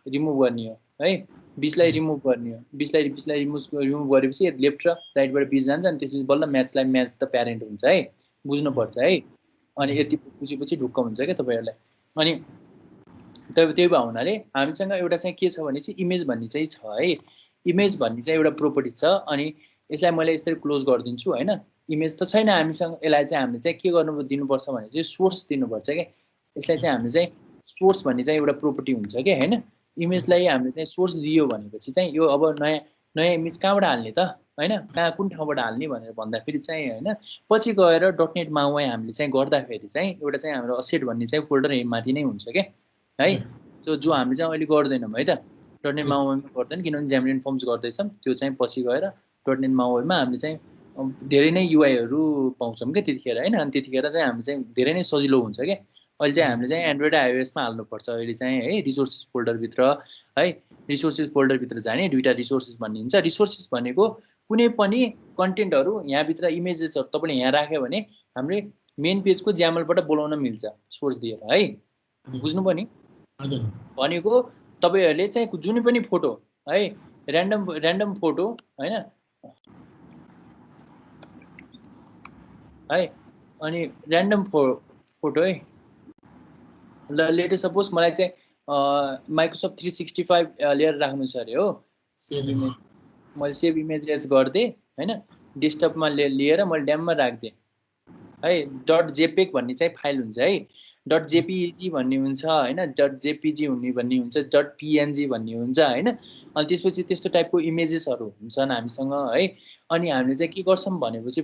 रिमुभ गर्ने हो है, 20लाई रिमुभ गर्ने हो, 20लाई रिमुभ गरेपछि लेफ्ट र राइटबाट 20 जान्छ, अनि त्यसपछि बल्ल म्याच द प्यारेन्ट हुन्छ है, बुझ्नुपर्छ है। अनि यति बुझेपछि ढुक्क हुन्छ क्या तपाईँहरूलाई। अनि त्यही भए हुनाले हामीसँग एउटा चाहिँ के छ भने चाहिँ इमेज भन्ने चाहिँ छ है, इमेज भन्ने चाहिँ एउटा प्रोपर्टी छ। अनि यसलाई मैले यसरी क्लोज गरिदिन्छु होइन, इमेज त छैन हामीसँग, यसलाई चाहिँ हामीले चाहिँ के गर्नु दिनुपर्छ भने चाहिँ सोर्स दिनुपर्छ क्या। यसलाई चाहिँ हामीले चाहिँ सोर्स भन्ने चाहिँ एउटा प्रोपर्टी हुन्छ क्या होइन, इमेजलाई हामीले चाहिँ सोर्स दियो भनेपछि चाहिँ यो अब नयाँ इमेज कहाँबाट हाल्ने त होइन, कहाँ कुन ठाउँबाट हाल्ने भनेर भन्दाखेरि चाहिँ होइन, पछि गएर .NET MAUI हामीले चाहिँ गर्दाखेरि चाहिँ एउटा चाहिँ हाम्रो असेट भन्ने चाहिँ फोल्डर माथि नै हुन्छ क्या है, जो हामी चाहिँ अहिले गर्दैनौँ है त, .NET MAUI मा गर्दैन किनभने Xamarin Forms गर्दैछौँ, त्यो चाहिँ पछि गएर .NET MAUI मा हामीले चाहिँ धेरै नै युआईहरू पाउँछौँ क्या त्यतिखेर होइन, अनि त्यतिखेर चाहिँ हामी चाहिँ धेरै नै सजिलो हुन्छ क्या। अहिले चाहिँ हामीले चाहिँ एन्ड्रोइड आइओएसमा हाल्नुपर्छ अहिले चाहिँ है, रिसोर्सेस फोल्डरभित्र है, रिसोर्सेस फोल्डरभित्र जाने दुईवटा रिसोर्सेस भन्ने हुन्छ। रिसोर्सेस भनेको कुनै पनि कन्टेन्टहरू यहाँभित्र इमेजेसहरू तपाईँले यहाँ राख्यो भने हामीले मेन पेजको ज्यामलबाट बोलाउन मिल्छ सोर्स दिएर है, बुझ्नुभयो नि। भनेको तपाईँहरूले चाहिँ जुनै पनि फोटो है, ऱ्यान्डम फोटो होइन है, अनि ऱ्यान्डम फोटो है, ल लेटेस्ट सपोज मलाई चाहिँ माइक्रोसफ्ट 365 लिएर राख्नु छ अरे हो, सेभ इमेज मैले सेभ इमेज गरिदिएँ होइन, डेस्कटपमा लिएर मैले ड्याममा राखिदिएँ है। .jpeg भन्ने चाहिँ फाइल हुन्छ है, .jpeg भन्ने हुन्छ होइन, .jpg भन्ने हुन्छ, .png भन्ने हुन्छ होइन, अनि त्यसपछि त्यस्तो टाइपको इमेजेसहरू हुन्छन् हामीसँग है। अनि हामीले चाहिँ के गर्छौँ भनेपछि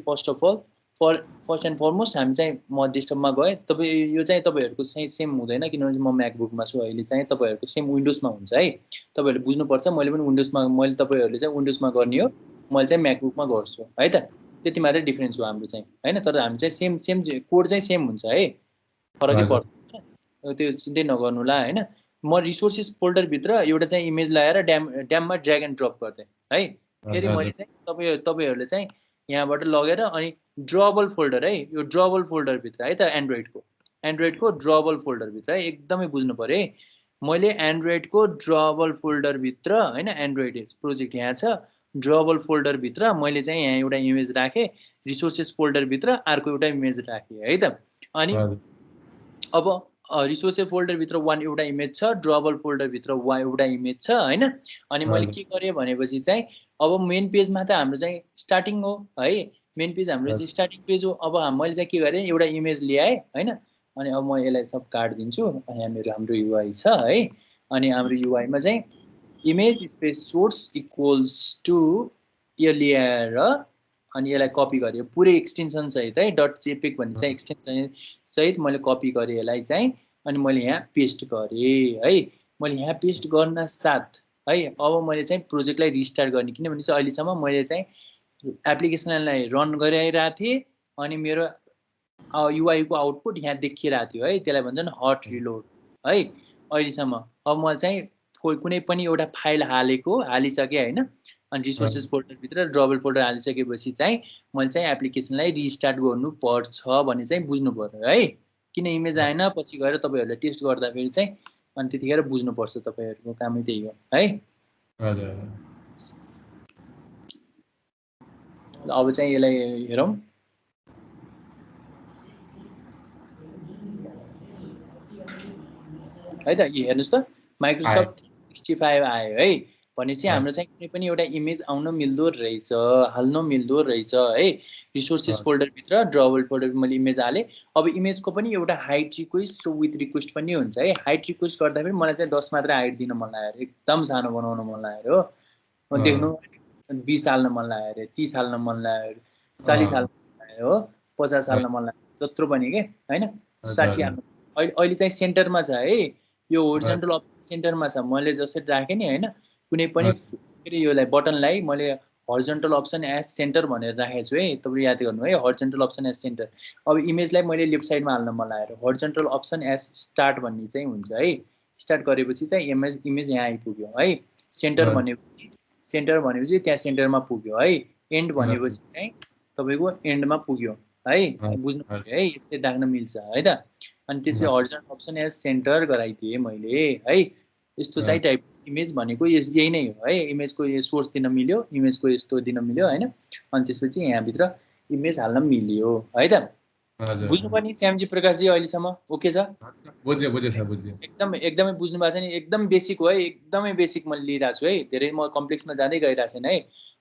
फर्स्ट एन्ड फरमोस्ट हामी चाहिँ म डेस्कटपमा गएँ, तपाईँ यो चाहिँ तपाईँहरूको चाहिँ सेम हुँदैन किनभने म म्याकबुकमा छु अहिले चाहिँ, तपाईँहरूको सेम विन्डोजमा हुन्छ है, तपाईँहरूले बुझ्नुपर्छ। मैले पनि विन्डोजमा, मैले तपाईँहरूले चाहिँ विन्डोजमा गर्ने हो, मैले चाहिँ म्याकबुकमा गर्छु है त, त्यति मात्रै डिफ्रेन्स हो हाम्रो चाहिँ होइन, तर हामी चाहिँ सेम कोड चाहिँ सेम हुन्छ है, फरकै पर्दैन, त्यो चिन्तै नगर्नुला होइन। म रिसोर्सेस फोल्डरभित्र एउटा चाहिँ इमेज लगाएर ड्याममा ड्र्याग एन्ड ड्रप गर्दै है, फेरि मैले चाहिँ तपाईँहरूले चाहिँ यहाँबाट लगेर अनि ड्रबल फोल्डर है, यो ड्रबल फोल्डरभित्र है त, एन्ड्रोइडको ड्रबल फोल्डरभित्र है, एकदमै बुझ्नु पऱ्यो है। मैले एन्ड्रोइडको ड्रबल फोल्डरभित्र होइन, एन्ड्रोइड प्रोजेक्ट यहाँ छ, ड्रबल फोल्डरभित्र मैले चाहिँ यहाँ एउटा इमेज राखेँ, रिसोर्सेस फोल्डरभित्र अर्को एउटा इमेज राखेँ है त। अनि अब रिसोर्सेस फोल्डरभित्र एउटा इमेज छ, ड्रबल फोल्डरभित्र एउटा इमेज छ होइन। अनि मैले के गरेँ भनेपछि चाहिँ अब मेन पेजमा त हाम्रो चाहिँ स्टार्टिङ हो है, मेन पेज हाम्रो चाहिँ स्टार्टिङ पेज हो। अब मैले चाहिँ के गरेँ, एउटा इमेज ल्याएँ होइन, अनि अब म यसलाई सब काटिदिन्छु, यहाँ हाम्रो युआई छ है, अनि हाम्रो युआईमा चाहिँ image space source equals to यो ल्याएर अनि यसलाई कपी गरेँ पुरै एक्सटेन्सन सहित है, .jpeg भन्ने चाहिँ एक्सटेन्सन सहित मैले कपी गरेँ यसलाई चाहिँ, अनि मैले यहाँ पेस्ट गरेँ है। मैले यहाँ पेस्ट गर्न साथ है अब मैले चाहिँ प्रोजेक्टलाई रिस्टार्ट गर्ने, किनभने चाहिँ अहिलेसम्म मैले चाहिँ एप्लिकेसनलाई रन गरिरहेको थिएँ, अनि मेरो युआईको आउटपुट यहाँ देखिरहेको थियो है, त्यसलाई भन्छन् हट रिलोड है अहिलेसम्म। अब म चाहिँ कुनै पनि एउटा फाइल हालिसकेँ होइन, अनि रिसोर्सेस फोल्डरभित्र ड्रबल फोल्डर हालिसकेपछि चाहिँ मैले चाहिँ एप्लिकेसनलाई रिस्टार्ट गर्नुपर्छ भन्ने चाहिँ बुझ्नु पर्यो है, किन इमेज आएन पछि गएर तपाईँहरूले टेस्ट गर्दाखेरि चाहिँ, अनि त्यतिखेर बुझ्नुपर्छ, तपाईँहरूको कामै त्यही हो है। अब चाहिँ यसलाई हेरौँ है त, हेर्नुहोस् त माइक्रोसफ्ट 365 आयो है भनेपछि हाम्रो चाहिँ कुनै पनि एउटा इमेज आउन मिल्दो रहेछ, हाल्न मिल्दो रहेछ है। रिसोर्सेस फोल्डरभित्र ड्रबल फोल्डर मैले इमेज हालेँ। अब इमेजको पनि एउटा हाइट रिक्वेस्ट र विथ रिक्वेस्ट पनि हुन्छ है। हाइट रिक्वेस्ट गर्दाखेरि मलाई चाहिँ 10 मात्रै हाइट दिन मन लाग्यो, एकदम सानो बनाउन मन लाग्यो हो, देख्नु 20 हाल्न मन लाग्यो अरे, 30 हाल्न मन लाग्यो अरे, 40 हाल्न मन लाग्यो हो, 50 हाल्न मन लाग्यो, जत्रो पनि के हैन, 60 हाल्न। अहिले चाहिँ सेन्टरमा छ है, यो होरिजन्टल अप्सन सेन्टरमा छ। मैले जसरी राखेँ नि हैन, कुनै पनि के अरे योलाई बटनलाई मैले हरिजन्टल अप्सन एज सेन्टर भनेर राखेको छु है। तपाईले याद गर्नु है, हरिजन्टल अप्सन एज सेन्टर। अब इमेजलाई मैले लेफ्ट साइडमा हाल्न मन लाग्यो, हरिजन्टल अप्सन एज स्टार्ट भन्ने चाहिँ हुन्छ है। स्टार्ट गरेपछि चाहिँ इमेज यहाँ आइपुग्यो है। सेन्टर भनेपछि त्यहाँ सेन्टरमा पुग्यो है। एन्ड भनेपछि चाहिँ तपाईको एन्डमा पुग्यो है। बुझ्नु पर्यो है, यस्तै राख्न मिल्छ है त। अनि त्यसले हरिजन्टल अप्सन एज सेन्टर गराइदिएँ मैले है। यस्तो चाहिँ टाइप इमेज भनेको यही नै हो है। इमेजको यो सोर्स दिन मिल्यो, इमेजको यस्तो दिन मिल्यो हैन। अनि त्यसपछि यहाँभित्र इमेज हाल्न मिल्यो है त। बुझ्नु पनि श्यामजी, प्रकाशजी अहिलेसम्म ओके छ? बुझ्यो सर, बुझ्यो। एकदमै बुझ्नु भएको छ नि? एकदम बेसिक हो है, एकदमै बेसिक मैले लिइरहेको छु है। धेरै म कम्प्लेक्समा जाँदै गइरहेको छैन है।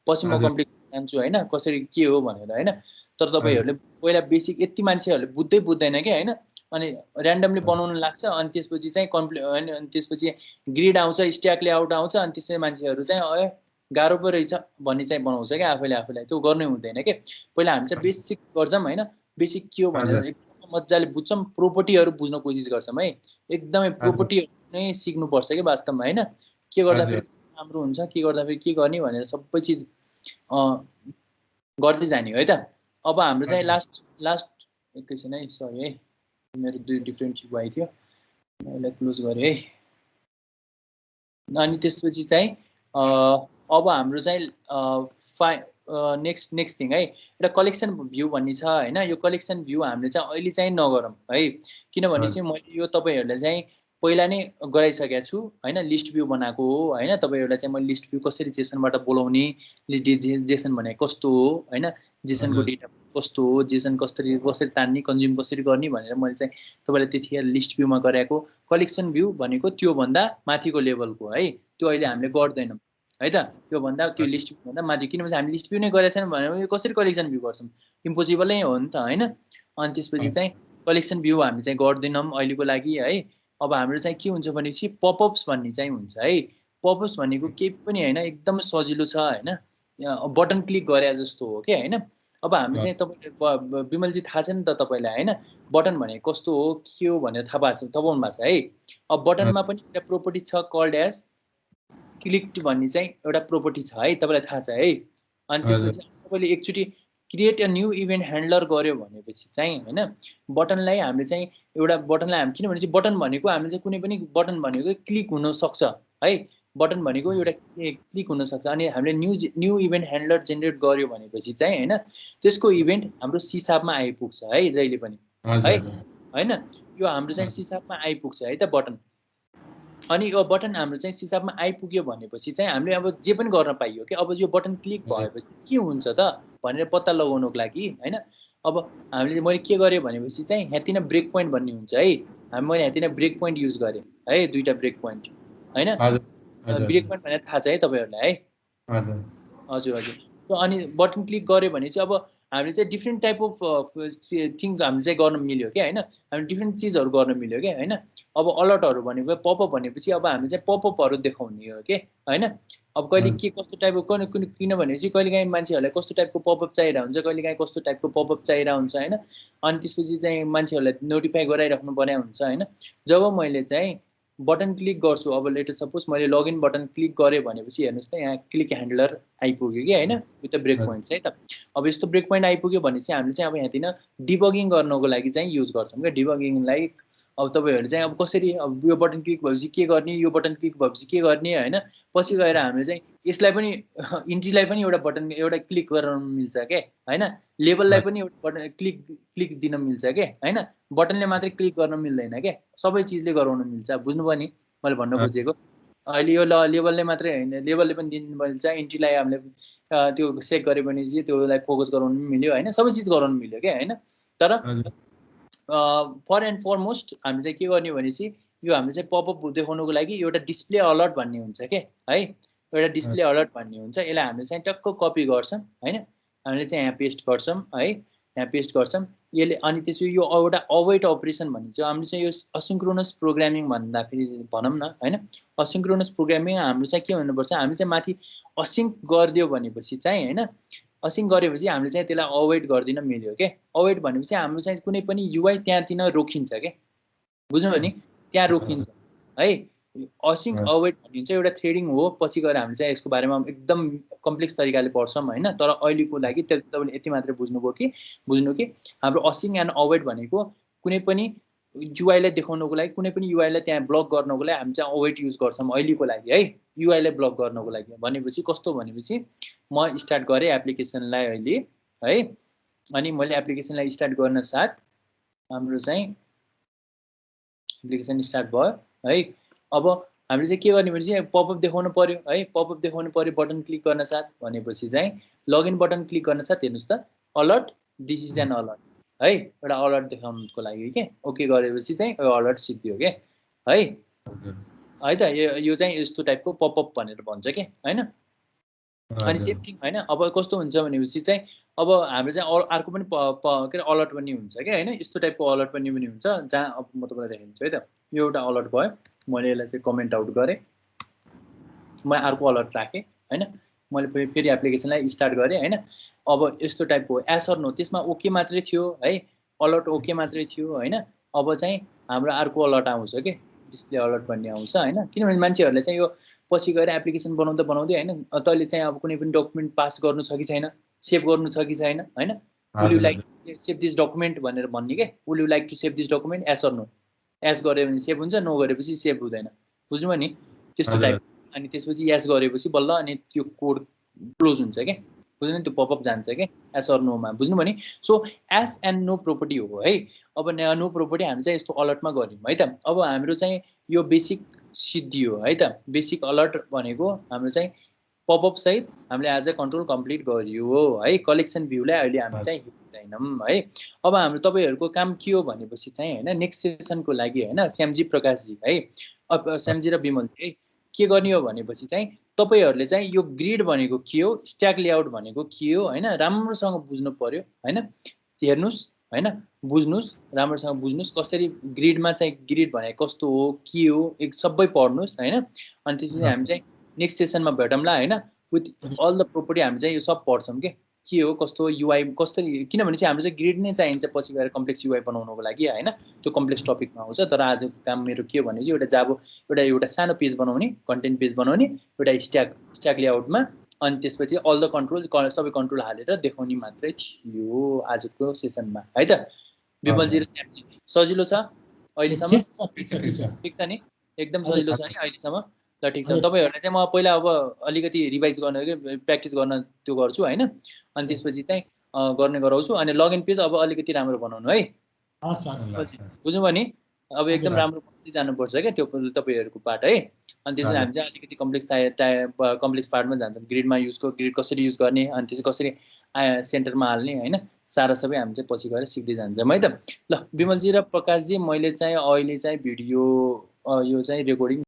पछि म कम्प्लेक्समा जान्छु हैन, कसरी के हो भनेर हैन। तर तपाईहरुले पहिला बेसिक यति मान्छेहरुले बुझ्दैन के हैन। अनि र्यान्डमली बनाउन लाग्छ, अनि त्यसपछि चाहिँ अनि त्यसपछि ग्रिड आउँछ, स्ट्याक लेआउट आउँछ, अनि त्यसै मान्छेहरु चाहिँ गाह्रो पो रहेछ भन्ने चाहिँ बनाउँछ क्या आफैलाई। त्यो गर्नै हुँदैन के। पहिला हामी चाहिँ बेसिक गर्छौं हैन। बेसिक के हो भनेर एकदम मज्जाले बुझ्छौं, प्रोपर्टीहरु बुझ्न कोसिस गर्छौं है। एकदमै प्रोपर्टीहरु नै सिक्नु पर्छ के वास्तवमा हैन। के गर्दा फेरि राम्रो हुन्छ, के गर्दा फेरि के गर्ने भनेर सबै चीज गर्दै जाने हो है त। अब हाम्रो चाहिँ लास्ट एकैछिन है, सरी है, मेरो दुई डिफरेन्ट भइ थियो, मैले क्लोज गरे है। अनि त्यसपछि चाहिँ अब हाम्रो चाहिँ नेक्स्ट थिङ है, एउटा कलेक्सन भ्यू भन्ने छ हैन। यो कलेक्सन भ्यू हामीले चाहिँ अहिले चाहिँ नगरौँ है। किनभने चाहिँ मैले यो तपाईहरुलाई चाहिँ पहिला नै गराइसकेको छु हैन। लिस्ट भ्यू बनाएको हो हैन। तपाईहरुलाई चाहिँ मैले लिस्ट भ्यू कसरी जेसनबाट बोलाउने, जेसन भने कस्तो हो हैन, जेसनको डेटा कस्तो हो, जेसन कसरी तान्ने, कन्ज्युम कसरी गर्ने भनेर मैले चाहिँ तपाईलाई त्यतिखेर लिस्ट भ्यूमा गराएको। कलेक्सन भ्यू भनेको त्यो भन्दा माथिको लेभलको है। त्यो अहिले हामीले गर्दैनौँ है त। त्यो भन्दा त्यो लिस्ट भ्यू भन्दा माथि, किनभने हामी लिस्ट भ्यू नै गरेका छैनौँ भने कसरी कलेक्सन भ्यू गर्छौँ, इम्पोसिबलै हो नि त हैन। अनि त्यसपछि चाहिँ कलेक्सन भ्यू हामी चाहिँ गर्दैनौँ अहिलेको लागि है। अब हाम्रो चाहिँ के हुन्छ भनेपछि पपअप्स भन्ने चाहिँ हुन्छ है। पपअप्स भनेको केही पनि हैन, एकदम सजिलो छ हैन। बटन क्लिक गरे जस्तो हो के हैन। अब हामी चाहिँ तपाईले विमलजी थाहा छ नि त तपाईलाई हैन, बटन भनेको कस्तो हो के हो भनेर थाहा पाउनु भएको छ है। अब बटनमा पनि एउटा प्रोपर्टी छ कल्ड एज क्लिक्ड भन्ने चाहिँ एउटा प्रोपर्टी छ है, तपाईलाई थाहा छ है। अनि त्यसपछि तपाईले एकचोटी क्रिएट अ न्यू इभेन्ट ह्यान्डलर गर्यो भनेपछि चाहिँ हैन, बटनलाई हामीले चाहिँ एउटा बटनलाई हामी, किनभने चाहिँ बटन भनेको हामीले चाहिँ कुनै पनि बटन भनेको क्लिक हुन सक्छ है। बटन भनेको एउटा क्लिक हुन सक्छ। अनि हामीले न्यू इभेन्ट ह्यान्डलर जेनेरेट गर्यो भनेपछि चाहिँ हैन, त्यसको इभेन्ट हाम्रो सिसापमा आइपुग्छ है जहिले पनि है हैन। यो हाम्रो चाहिँ सिसापमा आइपुग्छ है त बटन। अनि यो बटन हाम्रो चाहिँ सिसापमा आइपुग्यो भनेपछि चाहिँ हामीले अब जे पनि गर्न पाइयो कि। अब यो बटन क्लिक भएपछि के हुन्छ त भनेर पत्ता लगाउनको लागि हैन। अब हामीले मैले के गरेँ भनेपछि चाहिँ यहाँ ब्रेक पोइन्ट भन्ने हुन्छ है। मैले यहाँ ब्रेक पोइन्ट युज गरेँ है, दुईटा ब्रेक पोइन्ट हैन। ब्रेक पोइन्ट भनेर थाहा छ है तपाईहरुलाई है? हजुर। अनि बटन क्लिक गर्यो भने चाहिँ अब हामीले चाहिँ डिफ्रेन्ट टाइप अफ थिङ हामीले चाहिँ गर्न मिल्यो क्या हैन। हामी डिफ्रेन्ट चिजहरु गर्न मिल्यो क्या हैन। अब अलर्टहरु भनेको पपअप भनेपछि अब हामी चाहिँ पपअपहरु देखाउने हो के हैन। अब कहिले के कस्तो टाइपको किनभने चाहिँ कहिलेकाहीँ मान्छेहरुलाई कस्तो टाइपको पपअप चाहिरहेको हुन्छ, कहिलेकाहीँ कस्तो टाइपको पपअप चाहिरहेको हुन्छ हैन। अनि त्यसपछि चाहिँ मान्छेहरुलाई नोटिफाई गराइराख्नु पर्ने हुन्छ हैन। जब मैले चाहिँ बटन क्लिक गर्छु, अब लेट सपोज मैले लगइन बटन क्लिक गरेँ भनेपछि हेर्नुस् त यहाँ क्लिक ह्यान्डलर आइपुग्यो कि हैन। यो त ब्रेक पोइन्ट है त। अब यस्तो ब्रेक पोइन्ट आइपुग्यो भने चाहिँ हामीले चाहिँ अब यहाँ डिबगिङ गर्नको लागि चाहिँ युज गर्छौँ क्या। डिबगिङलाई अब तपाईहरु चाहिँ अब कसरी, अब यो बटन क्लिक भएपछि के गर्ने, यो बटन क्लिक भएपछि के गर्ने हैन। पछि गएर हामीले चाहिँ यसलाई पनि इन्ट्रीलाई पनि एउटा बटन एउटा क्लिक गर्न मिल्छ के हैन। लेभललाई पनि एउटा बटन क्लिक दिन मिल्छ के हैन। बटनले मात्रै क्लिक गर्न मिल्दैन के, सबै चिजले गराउन मिल्छ। बुझ्नु भयो नि मैले भन्न खोजेको? अहिले यो लेभलले मात्रै हैन, लेभलले पनि दिन मिल्छ। इन्ट्रीलाई हामीले त्यो सेट गरे भने चाहिँ त्योलाई फोकस गराउन मिल्यो हैन। सबै चिज गराउन मिल्यो के हैन। तर फर एन्ड फरमोस्ट हामी चाहिँ के गर्ने भनेपछि यो हामीले चाहिँ पपअप देखाउनको लागि एउटा डिस्प्ले अलर्ट भन्ने हुन्छ के है। एउटा डिस्प्ले अलर्ट भन्ने हुन्छ। यसलाई हामीले चाहिँ टक्क कपी गर्छौं हैन। हामीले चाहिँ यहाँ पेस्ट गर्छौं है। यहाँ पेस्ट गर्छौँ यसले। अनि त्यसपछि यो एउटा अवेट अपरेसन भनिन्छ। हामीले चाहिँ यो असिन्क्रोनस प्रोग्रामिङ भन्दाखेरि भनौँ न हैन, असिन्क्रोनस प्रोग्रामिङ हाम्रो चाहिँ के भन्नुपर्छ, हामी चाहिँ माथि असिङ्क गरिदियो भनेपछि चाहिँ हैन, असिङ्क गरेपछि हामीले चाहिँ त्यसलाई अवेट गर्दिन मिल्यो के। अवेट भनेपछि हाम्रो चाहिँ कुनै पनि युआई त्यहाँतिर रोकिन्छ के, बुझ्नुभयो नि, त्यहाँ रोकिन्छ है। असिङ्क अवेट भनिन्छ एउटा थ्रेडिङ हो। पछि गएर हामीले चाहिँ यसको बारेमा एकदम कम्प्लेक्स तरिकाले पढ्छौँ हैन। तर अहिलेको लागि तपाईँले यति मात्रै बुझ्नुभयो कि हाम्रो असिङ्क एन्ड अवेट भनेको कुनै पनि युआईलाई देखाउनको लागि, कुनै पनि युआईलाई त्यहाँ ब्लक गर्नको लागि हामी चाहिँ अवेट युज गर्छौँ अहिलेको लागि है, युआईलाई ब्लक गर्नको लागि। भनेपछि कस्तो भनेपछि म स्टार्ट गरेँ एप्लिकेसनलाई अहिले है, अनि मैले एप्लिकेसनलाई स्टार्ट गर्न साथ हाम्रो चाहिँ एप्लिकेसन स्टार्ट भयो है। अब हामीले चाहिँ के गर्ने भनेपछि पपअप देखाउनु पर्यो है, पपअप देखाउनु पर्यो बटन क्लिक गर्न साथ। भनेपछि चाहिँ लगइन बटन क्लिक गर्न साथ हेर्नुहोस् त, alert this is an alert है, एउटा अलर्ट देखाउनुको लागि के। ओके गरेपछि चाहिँ अलर्ट सिद्धियो के है, है त। यो चाहिँ यस्तो टाइपको पपअप भनेर भन्छ के हैन। अनि सेम थिङ हैन। अब कस्तो हुन्छ भनेपछि चाहिँ अब हाम्रो चाहिँ अर्को पनि के अरे अलर्ट पनि हुन्छ क्या हैन, यस्तो टाइपको अलर्ट पनि हुन्छ जहाँ अब म तपाईँलाई देखाइदिन्छु है त। यो एउटा अलर्ट भयो, मैले यसलाई चाहिँ कमेन्ट आउट गरेँ, म अर्को अलर्ट राखेँ हैन। मैले फेरि एप्लिकेसनलाई स्टार्ट गरेँ हैन। अब यस्तो टाइपको एसर नो, त्यसमा ओके मात्रै थियो है, अलर्ट ओके मात्रै थियो हैन। अब चाहिँ हाम्रो अर्को अलर्ट आउँछ के, डिस्प्ले अलर्ट भन्ने आउँछ हैन। किनभने मान्छेहरूले चाहिँ यो पछि गएर एप्लिकेसन बनाउँदै हैन, तैँले चाहिँ अब कुनै पनि डकुमेन्ट पास गर्नु छ कि छैन, सेभ गर्नु छ कि छैन हैन, will you like save this document भनेर भन्ने के, will you like to save this document, yes or no. Yes गऱ्यो भने सेभ हुन्छ, नो गरेपछि सेभ हुँदैन, बुझ्नुभयो नि, त्यस्तो टाइप। अनि त्यसपछि एस गरेपछि बल्ल अनि त्यो कोड क्लोज हुन्छ क्या, बुझ्नु नि, त्यो पपअप जान्छ क्या एस अर नोमा, बुझ्नुभयो नि। So yes and no property हो है। अब नो प्रोपर्टी हामी चाहिँ यस्तो अलर्टमा गऱ्यौँ है त। अब हाम्रो चाहिँ यो बेसिक सिद्धियो है त, बेसिक अलर्ट भनेको हाम्रो चाहिँ पपअप सहित हामीले आज कन्ट्रोल कम्प्लिट गरियो है। कलेक्सन भ्यूलाई अहिले हामी चाहिँ हेर्दैनौँ है। अब हाम्रो तपाईँहरूको काम के हो भनेपछि चाहिँ हैन, नेक्स्ट सेसनको लागि हैन, श्यामजी प्रकाशजी है, अब श्यामजी र विमलजी है, के गर्ने हो भनेपछि चाहिँ तपाईँहरूले चाहिँ यो ग्रिड भनेको के हो, स्ट्याक लेआउट भनेको के हो हैन, राम्रोसँग बुझ्नु पर्यो हैन। हेर्नुहोस् हैन, बुझ्नुहोस्, राम्रोसँग बुझ्नुहोस् कसरी ग्रिडमा चाहिँ ग्रिड भनेको कस्तो हो के हो, एक सबै पढ्नुहोस् हैन। अनि त्यसपछि हामी चाहिँ नेक्स्ट सेसनमा भेटौँला हैन, विथ अल द प्रोपर्टी हामी चाहिँ यो सब पढ्छौँ के हो कस्तो युआई कसरी। किनभने चाहिँ हाम्रो चाहिँ ग्रिड नै चाहिन्छ पछि गएर कम्प्लेक्स युआई बनाउनको लागि हैन, त्यो कम्प्लेक्स टपिकमा आउँछ। तर आजको काम मेरो के हो भने चाहिँ एउटा सानो पेज बनाउने, कन्टेन्ट पेज बनाउने, एउटा स्ट्याक लेआउटमा, अनि त्यसपछि अल द कन्ट्रोल सबै कन्ट्रोल हालेर देखाउने मात्रै थियो आजको सेसनमा है त। विमलजी र श्यामजी सजिलो छ अहिलेसम्म? ठिक छ नि, एकदम सजिलो छ नि अहिलेसम्म? ल ठिक छ। तपाईँहरूलाई चाहिँ म पहिला अब अलिकति रिभाइज गर्न प्र्याक्टिस गर्न त्यो गर्छु हैन, अनि त्यसपछि चाहिँ गर्ने गराउँछु। अनि लगइन पेज अब अलिकति राम्रो बनाउनु है, बुझ्नुभयो नि। अब एकदम राम्रो बनाउँदै जानुपर्छ क्या त्यो तपाईँहरूको पार्ट है। अनि त्यसपछि हामी चाहिँ अलिकति कम्प्लेक्स पार्टमा जान्छौँ, ग्रिडमा ग्रिड कसरी युज गर्ने, अनि त्यसपछि कसरी सेन्टरमा हाल्ने हैन, सारा सबै हामी चाहिँ पछि गएर सिक्दै जान्छौँ है त। ल विमलजी र प्रकाशजी, मैले चाहिँ अहिले चाहिँ भिडियो यो चाहिँ रेकर्डिङ